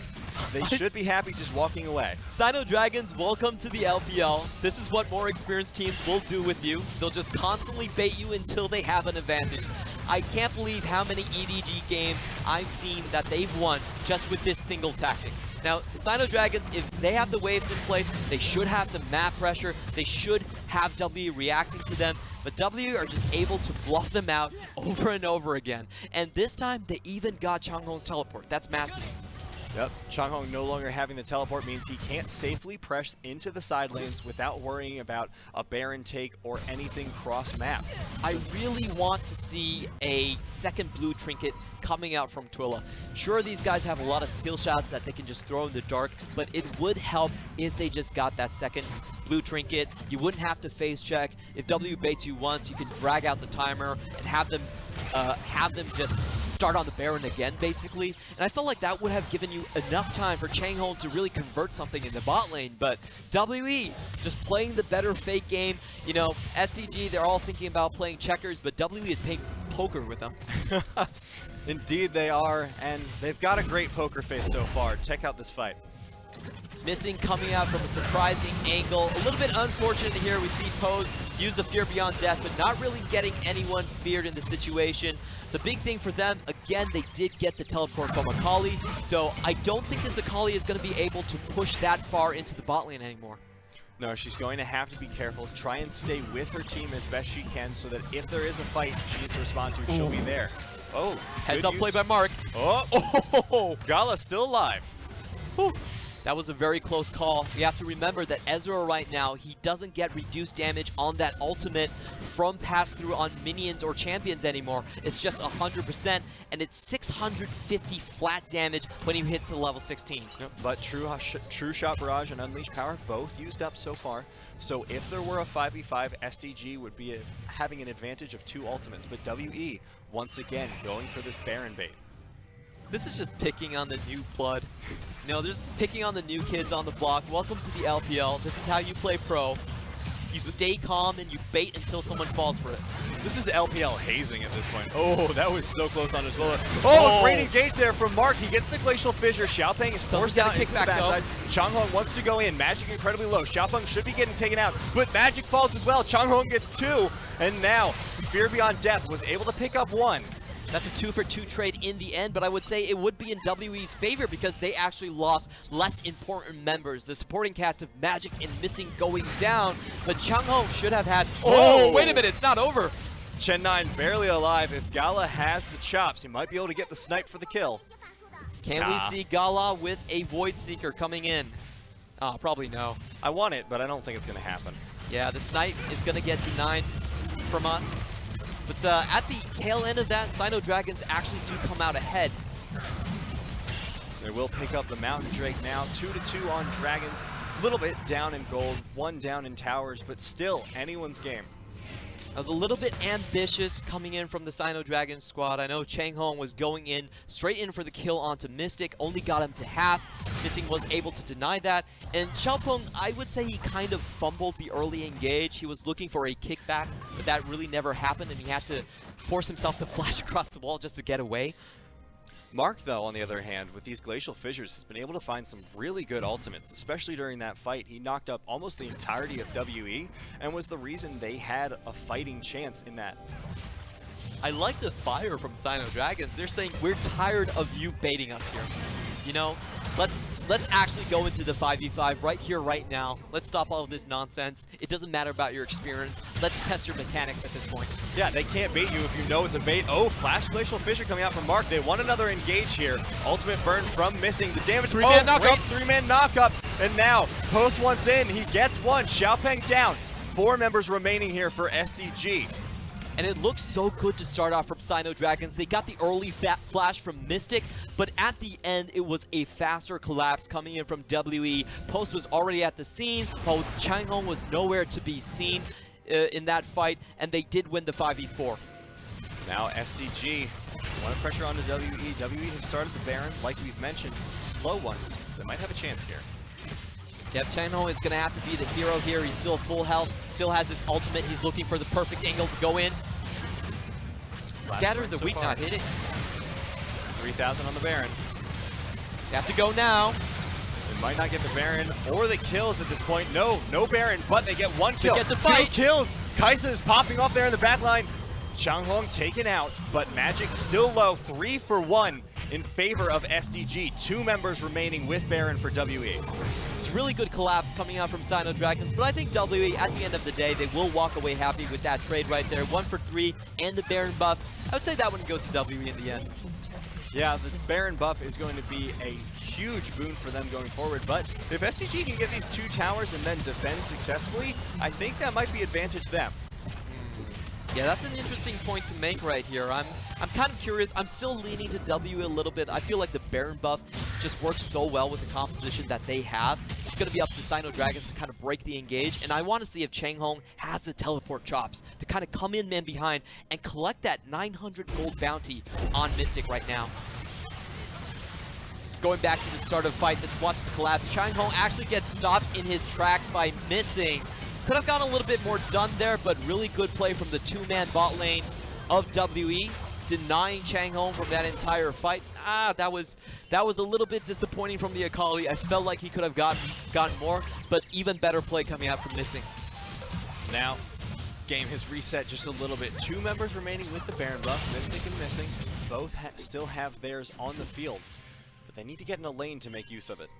They should be happy just walking away. SinoDragons, welcome to the LPL. This is what more experienced teams will do with you. They'll just constantly bait you until they have an advantage. I can't believe how many EDG games I've seen that they've won just with this single tactic. Now, SinoDragons, if they have the waves in place, they should have the map pressure. They should have W reacting to them. But W are just able to bluff them out over and over again. And this time, they even got Changhong teleport. That's massive. Yep, Changhong no longer having the teleport means he can't safely press into the side lanes without worrying about a Baron take or anything cross-map. I really want to see a second blue trinket coming out from Twilla. Sure, these guys have a lot of skill shots that they can just throw in the dark, but it would help if they just got that second blue trinket. You wouldn't have to face check. If W baits you once, you can drag out the timer and have them just start on the Baron again, basically. And I felt like that would have given you enough time for Changhong to really convert something in the bot lane. But WE just playing the better fake game. You know, SDG, they're all thinking about playing checkers, but WE is playing poker with them. Indeed they are, and they've got a great poker face so far. Check out this fight. Missing coming out from a surprising angle. A little bit unfortunate here. We see Pose use the Fear Beyond Death, but not really getting anyone feared in the situation. The big thing for them, again, they did get the teleport from Akali, so I don't think this Akali is going to be able to push that far into the bot lane anymore. No, she's going to have to be careful, try and stay with her team as best she can so that if there is a fight she needs to respond to, she'll be there. Oh, heads up play by Mark. Oh, Gala still alive. Whew. That was a very close call. We have to remember that Ezra right now, he doesn't get reduced damage on that ultimate from pass-through on minions or champions anymore. It's just 100%, and it's 650 flat damage when he hits the level 16. Yep. But True Shot Barrage and Unleashed Power both used up so far. So if there were a 5v5, SDG would be having an advantage of 2 ultimates. But WE, once again, going for this Baron bait. This is just picking on the new blood. You know, they're just picking on the new kids on the block. Welcome to the LPL. This is how you play pro. You stay calm and you bait until someone falls for it. This is LPL hazing at this point. Oh, that was so close on his bullet. Oh, great engage there from Mark. He gets the Glacial Fissure. Xiaopeng is forced out into the backside. Changhong wants to go in. Magic incredibly low. Xiaopeng should be getting taken out, but Magic falls as well. Changhong gets 2, and now Fear Beyond Death was able to pick up 1. That's a 2-for-2 trade in the end, but I would say it would be in WE's favor because they actually lost less important members. The supporting cast of Magic and Missing going down, but Changhong should have had... Oh, wait a minute, it's not over. Chen9 barely alive. If Gala has the chops, he might be able to get the snipe for the kill. Can we see Gala with a Void Seeker coming in? Probably no. I want it, but I don't think it's going to happen. Yeah, the snipe is going to get denied from us. But at the tail end of that, SinoDragons actually do come out ahead. They will pick up the Mountain Drake now. 2-2 on Dragons. A little bit down in gold, 1 down in towers, but still anyone's game. I was a little bit ambitious coming in from the SinoDragon squad. I know Changhong was going in straight in for the kill onto Mystic, only got him to half. Missing was able to deny that. And Xiaopeng, I would say he kind of fumbled the early engage. He was looking for a kickback, but that really never happened, and he had to force himself to flash across the wall just to get away. Mark, though, on the other hand, with these Glacial Fissures, has been able to find some really good ultimates, especially during that fight. He knocked up almost the entirety of WE and was the reason they had a fighting chance in that. I like the fire from SinoDragons. They're saying, we're tired of you baiting us here. You know, let's actually go into the 5v5 right here, right now. Let's stop all of this nonsense. It doesn't matter about your experience. Let's test your mechanics at this point. Yeah, they can't bait you if you know it's a bait. Oh, Flash Glacial Fissure coming out from Mark. They want another engage here. Ultimate burn from Missing. The damage. 3-man knockup. 3-man knockup. And now, Post once in. He gets 1. Xiaopeng down. 4 members remaining here for SDG. And it looks so good to start off from SinoDragons. They got the early flash from Mystic, but at the end, it was a faster collapse coming in from WE. Post was already at the scene, while Changhong was nowhere to be seen in that fight, and they did win the 5v4. Now SDG want to pressure onto WE. WE has started the Baron, like we've mentioned, slow one, so they might have a chance here. Yep, Changhong is going to have to be the hero here. He's still full health, still has his ultimate. He's looking for the perfect angle to go in. Scatter the weak, not hitting. 3,000 on the Baron. They have to go now. They might not get the Baron or the kills at this point. No Baron, but they get 1 kill. They get the fight. 2 kills. Kaisa is popping off there in the back line. Changhong taken out, but Magic still low. 3 for 1 in favor of SDG. 2 members remaining with Baron for WE. Really good collapse coming out from SinoDragons, but I think WE, at the end of the day, they will walk away happy with that trade right there. 1 for 3 and the Baron buff. I would say that one goes to WE in the end. Yeah, the Baron buff is going to be a huge boon for them going forward, but if SDG can get these 2 towers and then defend successfully, I think that might be advantage them. Yeah, that's an interesting point to make right here. I'm kind of curious. I'm still leaning to WE a little bit. I feel like the Baron buff just works so well with the composition that they have. It's going to be up to SinoDragons to kind of break the engage, and I want to see if Changhong has the teleport chops to kind of come in man behind and collect that 900 gold bounty on Mystic right now. Just going back to the start of the fight, let's watch the collapse. Changhong actually gets stopped in his tracks by Missing. Could have gotten a little bit more done there, but really good play from the 2-man bot lane of WE, denying Changhong from that entire fight. That was a little bit disappointing from the Akali. I felt like he could have gotten more, but even better play coming out from Missing. Now, game has reset just a little bit. 2 members remaining with the Baron buff, Mystic and Missing. Both still have theirs on the field, but they need to get in a lane to make use of it.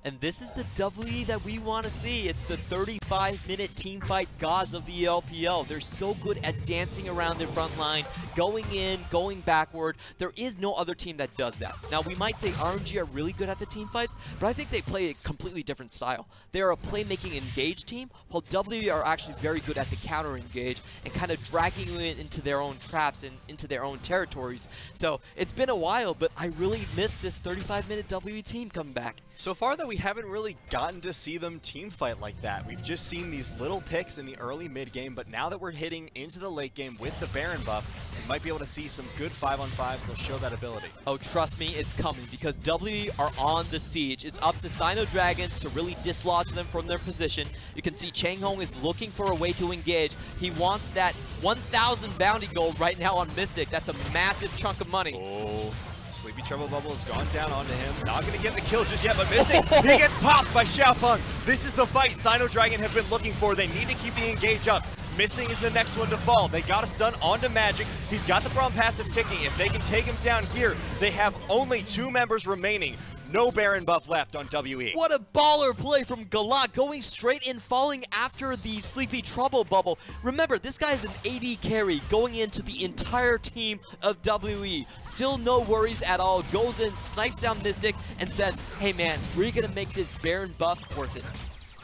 And this is the WE that we want to see. It's the 35-minute teamfight gods of the LPL. They're so good at dancing around their front line, going in, going backward. There is no other team that does that. Now, we might say RNG are really good at the teamfights, but I think they play a completely different style. They're a playmaking engage team, while WE are actually very good at the counter engage and kind of dragging you into their own traps and into their own territories. So it's been a while, but I really miss this 35-minute WE team coming back. So far, though, we haven't really gotten to see them team fight like that. We've just seen these little picks in the early mid game, but now that we're hitting into the late game with the Baron buff, we might be able to see some good 5-on-5s that'll show that ability. Oh, trust me, it's coming, because WE are on the siege. It's up to SinoDragons to really dislodge them from their position. You can see Changhong is looking for a way to engage. He wants that 1,000 bounty gold right now on Mystic. That's a massive chunk of money. Oh. Sleepy Trouble Bubble has gone down onto him. Not going to get the kill just yet, but Mystic, he gets popped by Xiaopeng. This is the fight SinoDragon have been looking for. They need to keep the engage up. Missing is the next one to fall. They got a stun onto Magic. He's got the Braum passive ticking. If they can take him down here, they have only 2 members remaining. No Baron buff left on WE. What a baller play from Galat, going straight in, falling after the Sleepy Trouble Bubble. Remember, this guy is an AD carry going into the entire team of WE. Still no worries at all. Goes in, snipes down Mystic, and says, hey man, we're gonna make this Baron buff worth it.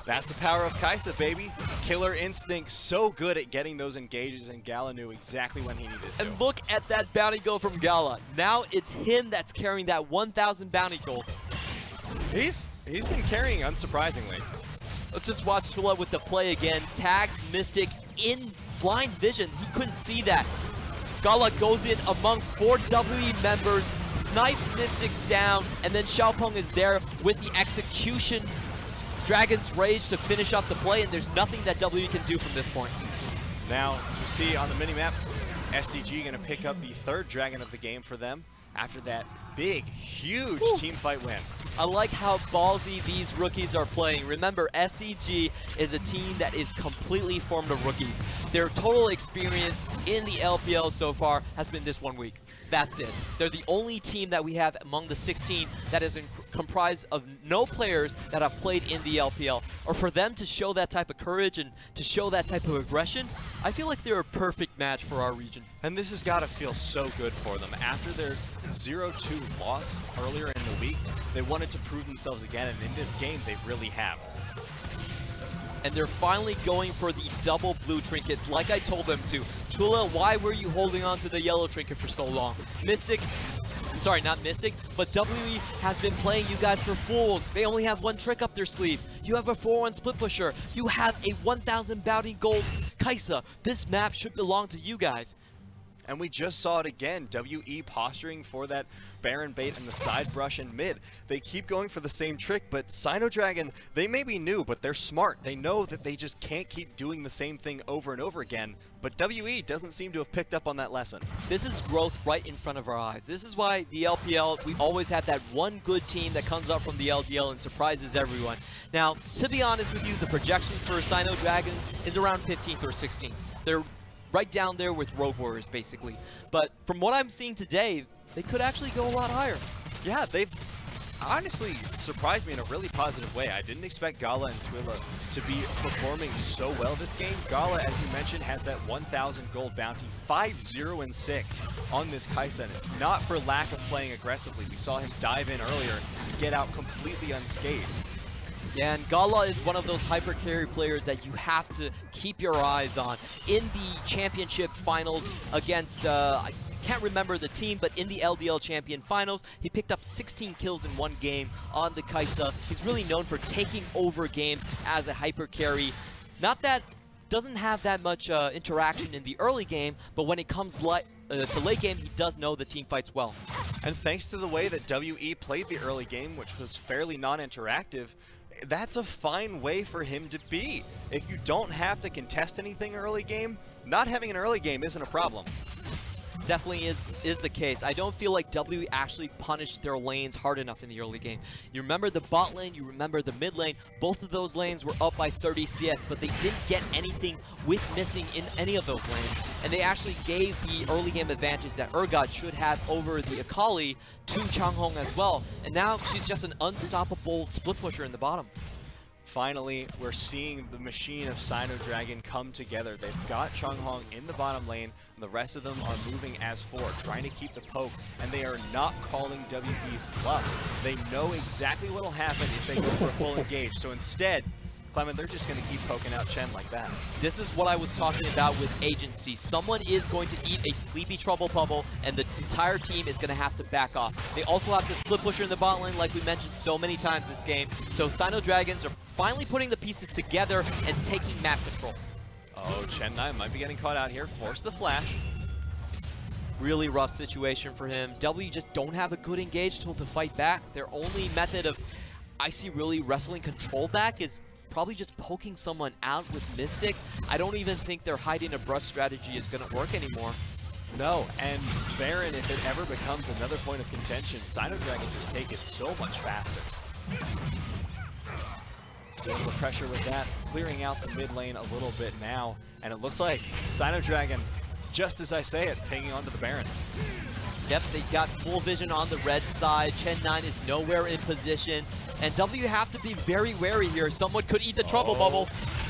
That's the power of Kai'Sa, baby. Killer instinct, so good at getting those engages, and Gala knew exactly when he needed to. And look at that bounty gold from Gala. Now it's him that's carrying that 1,000 bounty gold. He's been carrying, unsurprisingly. Let's just watch Tula with the play again. Tags Mystic in blind vision. He couldn't see that. Gala goes in among 4 WE members, snipes Mystics down, and then Xiaopeng is there with the execution Dragon's Rage to finish off the play, and there's nothing that WE can do from this point. Now, as you see on the minimap, SDG going to pick up the 3rd Dragon of the game for them after that big, huge team fight win. I like how ballsy these rookies are playing. Remember, SDG is a team that is completely formed of rookies. Their total experience in the LPL so far has been this 1 week. That's it. They're the only team that we have among the 16 that is comprised of no players that have played in the LPL. Or for them to show that type of courage and to show that type of aggression, I feel like they're a perfect match for our region. And this has got to feel so good for them. After their 0-2 loss earlier in the week, they wanted to prove themselves again, and in this game, they really have. And they're finally going for the double blue trinkets like I told them to. Tula, why were you holding on to the yellow trinket for so long? Mystic, sorry, not Mystic, but WE has been playing you guys for fools. They only have 1 trick up their sleeve. You have a 4-1 split pusher. You have a 1,000 bounty gold Kai'Sa. This map should belong to you guys. And we just saw it again, WE posturing for that Baron bait and the side brush in mid. They keep going for the same trick, but SinoDragon, they may be new, but they're smart. They know that they just can't keep doing the same thing over and over again, but WE doesn't seem to have picked up on that lesson. This is growth right in front of our eyes. This is why the LPL, we always have that one good team that comes up from the LDL and surprises everyone. Now, to be honest with you, the projection for SinoDragons is around 15th or 16th. They're right down there with Rogue Warriors, basically. But from what I'm seeing today, they could actually go a lot higher. Yeah, they've honestly surprised me in a really positive way. I didn't expect Gala and Twila to be performing so well this game. Gala, as you mentioned, has that 1,000 gold bounty, 5-0-6 on this Kai'Sa, and it's not for lack of playing aggressively. We saw him dive in earlier and get out completely unscathed. Yeah, and Gala is one of those hyper carry players that you have to keep your eyes on. In the championship finals against, I can't remember the team, but in the LDL champion finals, he picked up 16 kills in 1 game on the Kai'Sa. He's really known for taking over games as a hyper carry. Not that doesn't have that much interaction in the early game, but when it comes to late game, he does know the team fights well. And thanks to the way that WE played the early game, which was fairly non-interactive, that's a fine way for him to be. If you don't have to contest anything early game, not having an early game isn't a problem. definitely is the case. I don't feel like WE actually punished their lanes hard enough in the early game. You remember the bot lane, you remember the mid lane, both of those lanes were up by 30 CS, but they didn't get anything with missing in any of those lanes, and they actually gave the early game advantage that Urgot should have over the Akali to Changhong as well, and now she's just an unstoppable split pusher in the bottom. Finally, we're seeing the machine of SinoDragon come together. They've got Changhong in the bottom lane, and the rest of them are moving as 4, trying to keep the poke, and they are not calling WE's bluff. They know exactly what will happen if they go for a full engage, so instead, Clement, they're just going to keep poking out Chen like that. This is what I was talking about with agency. Someone is going to eat a sleepy trouble bubble, and the entire team is going to have to back off. They also have the split pusher in the bot lane, like we mentioned so many times this game. So SinoDragons are finally putting the pieces together and taking map control. Oh, Chen9 might be getting caught out here. Force the flash. Really rough situation for him. W just don't have a good engage tool to fight back. Their only method of, I see, really wrestling control back is probably just poking someone out with Mystic. I don't even think their hiding a brush strategy is going to work anymore. No, and Baron, if it ever becomes another point of contention, SinoDragon just take it so much faster. Able to pressure with that, clearing out the mid lane a little bit now, and it looks like SinoDragon, just as I say it, pinging onto the Baron. Yep, they got full vision on the red side. Chen9 is nowhere in position, and W have to be very wary here. Someone could eat the trouble bubble.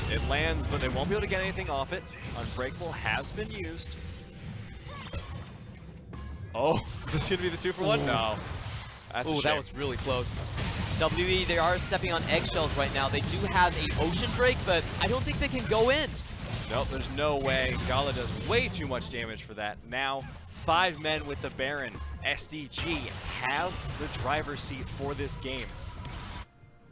It lands, but they won't be able to get anything off it. Unbreakable has been used. Oh, is this going to be the 2-for-1? No. That's a shame. That was really close. WE, they are stepping on eggshells right now. They do have an Ocean Drake, but I don't think they can go in. Nope, there's no way. Gala does way too much damage for that. Now, 5 men with the Baron. SDG have the driver's seat for this game.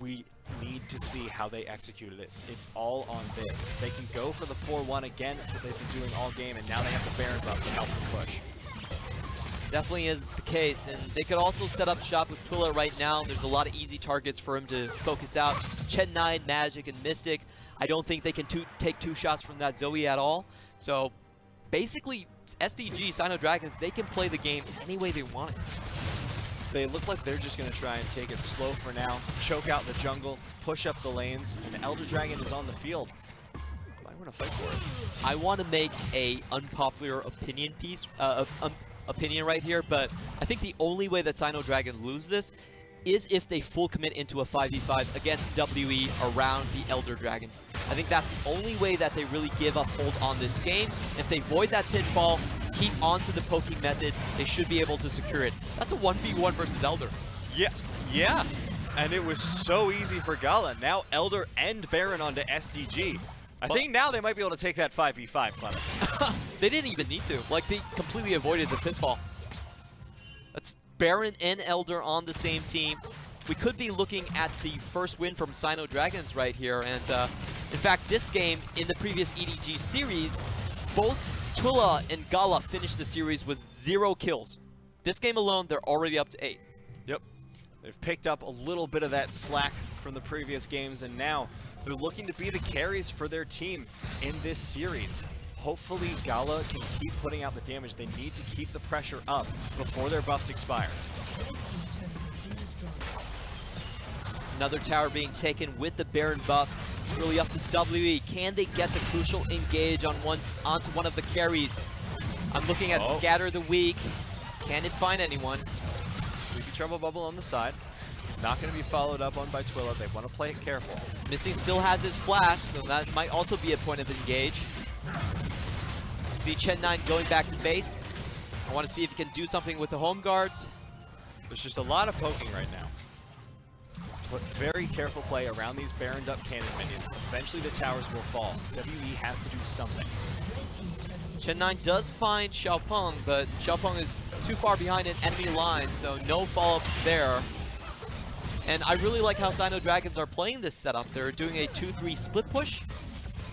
We need to see how they executed it. It's all on this. They can go for the 4-1 again. That's what they've been doing all game, and now they have the Baron buff to help them push. Definitely is the case, and they could also set up shop with Twilla right now. There's a lot of easy targets for him to focus out. Chen9, Magic, and Mystic. I don't think they can take 2 shots from that Zoe at all. So basically, SDG, SinoDragons, they can play the game any way they want it. They look like they're just going to try and take it slow for now, choke out the jungle, push up the lanes, and the Elder Dragon is on the field. I want to fight for it. I want to make a unpopular opinion piece, opinion right here, but I think the only way that SinoDragon lose this is if they full commit into a 5v5 against WE around the Elder Dragon. I think that's the only way that they really give up hold on this game. If they void that pitfall, keep onto the poking method, they should be able to secure it. That's a 1v1 versus Elder. Yeah, and it was so easy for Gala. Now Elder and Baron onto SDG. I think now they might be able to take that 5v5, Clement. They didn't even need to. Like, they completely avoided the pitfall. That's Baron and Elder on the same team. We could be looking at the first win from SinoDragons right here. And in fact, this game in the previous EDG series, both Twilla and Gala finished the series with 0 kills. This game alone, they're already up to 8. Yep. They've picked up a little bit of that slack from the previous games, and now they're looking to be the carries for their team in this series. Hopefully Gala can keep putting out the damage. They need to keep the pressure up before their buffs expire. Another tower being taken with the Baron buff. It's really up to WE. Can they get the crucial engage on onto one of the carries? I'm looking at Scatter the Weak. Can it find anyone? Sleepy Trouble Bubble on the side. Not going to be followed up on by Twilla. They want to play it careful. Missing still has his flash, so that might also be a point of engage. You see Chen9 going back to base. I want to see if he can do something with the home guards. There's just a lot of poking right now. But very careful play around these Baroned up cannon minions. Eventually the towers will fall. WE has to do something. Chen9 does find Xiaopeng, but Xiaopeng is too far behind an enemy line, so no follow-up there. And I really like how SinoDragons are playing this setup. They're doing a 2-3 split push,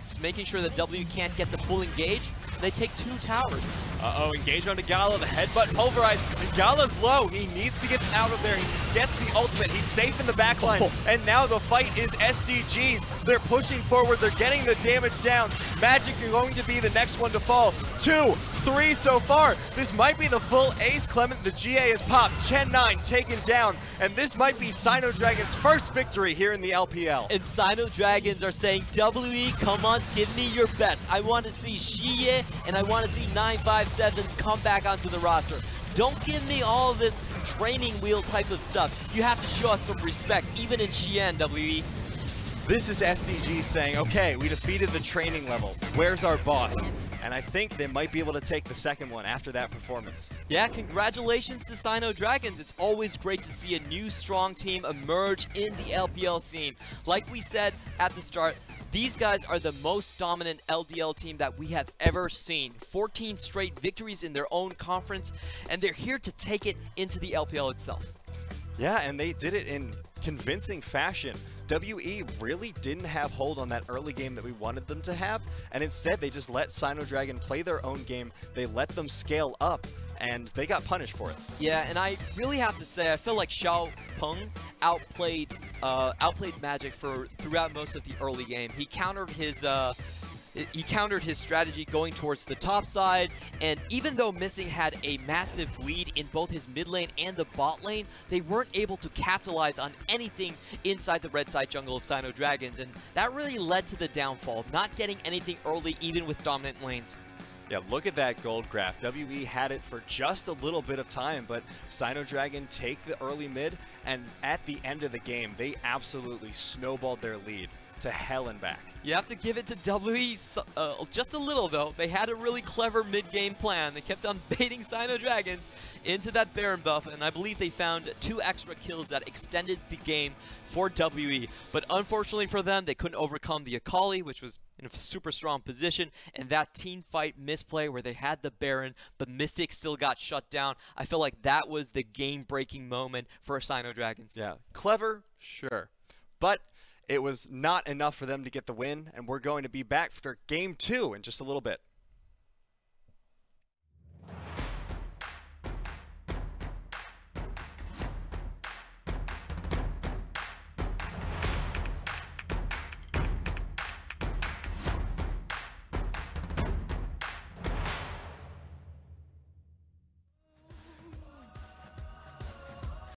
just making sure that W can't get the full engage. They take 2 towers. Uh-oh, engagement to Gala, the headbutt pulverized, and Gala's low. He needs to get out of there. He gets the ultimate. He's safe in the backline, and now the fight is SDG's. They're pushing forward. They're getting the damage down. Magic are going to be the next one to fall. 2, 3 so far. This might be the full ace. Clement, the GA has popped. Chen 9 taken down, and this might be SinoDragon's first victory here in the LPL. And SinoDragons are saying, WE, come on, give me your best. I want to see Shiye, and I want to see 957 come back onto the roster. Don't give me all this training wheel type of stuff. You have to show us some respect, even in Xi'an, WE. This is SDG saying, okay, we defeated the training level. Where's our boss? And I think they might be able to take the second one after that performance. Yeah, congratulations to SinoDragons. It's always great to see a new strong team emerge in the LPL scene. Like we said at the start, these guys are the most dominant LDL team that we have ever seen. 14 straight victories in their own conference, and they're here to take it into the LPL itself. Yeah, and they did it in convincing fashion. WE really didn't have hold on that early game that we wanted them to have, and instead they just let SinoDragon play their own game. They let them scale up, and they got punished for it. Yeah, and I really have to say, I feel like Xiao Peng outplayed Magic throughout most of the early game. He countered his strategy going towards the top side, and even though Missing had a massive lead in both his mid lane and the bot lane, they weren't able to capitalize on anything inside the red side jungle of SinoDragons, and that really led to the downfall, not getting anything early even with dominant lanes. Yeah, look at that gold graph. WE had it for just a little bit of time, but SinoDragon take the early mid, and at the end of the game, they absolutely snowballed their lead to hell and back. You have to give it to WE just a little, though. They had a really clever mid-game plan. They kept on baiting SinoDragons into that Baron buff, and I believe they found 2 extra kills that extended the game for WE. But unfortunately for them, they couldn't overcome the Akali, which was in a super strong position, and that team fight misplay where they had the Baron, but Mystic still got shut down. I feel like that was the game-breaking moment for SinoDragons. Yeah, clever, sure. But it was not enough for them to get the win, and we're going to be back for Game 2 in just a little bit.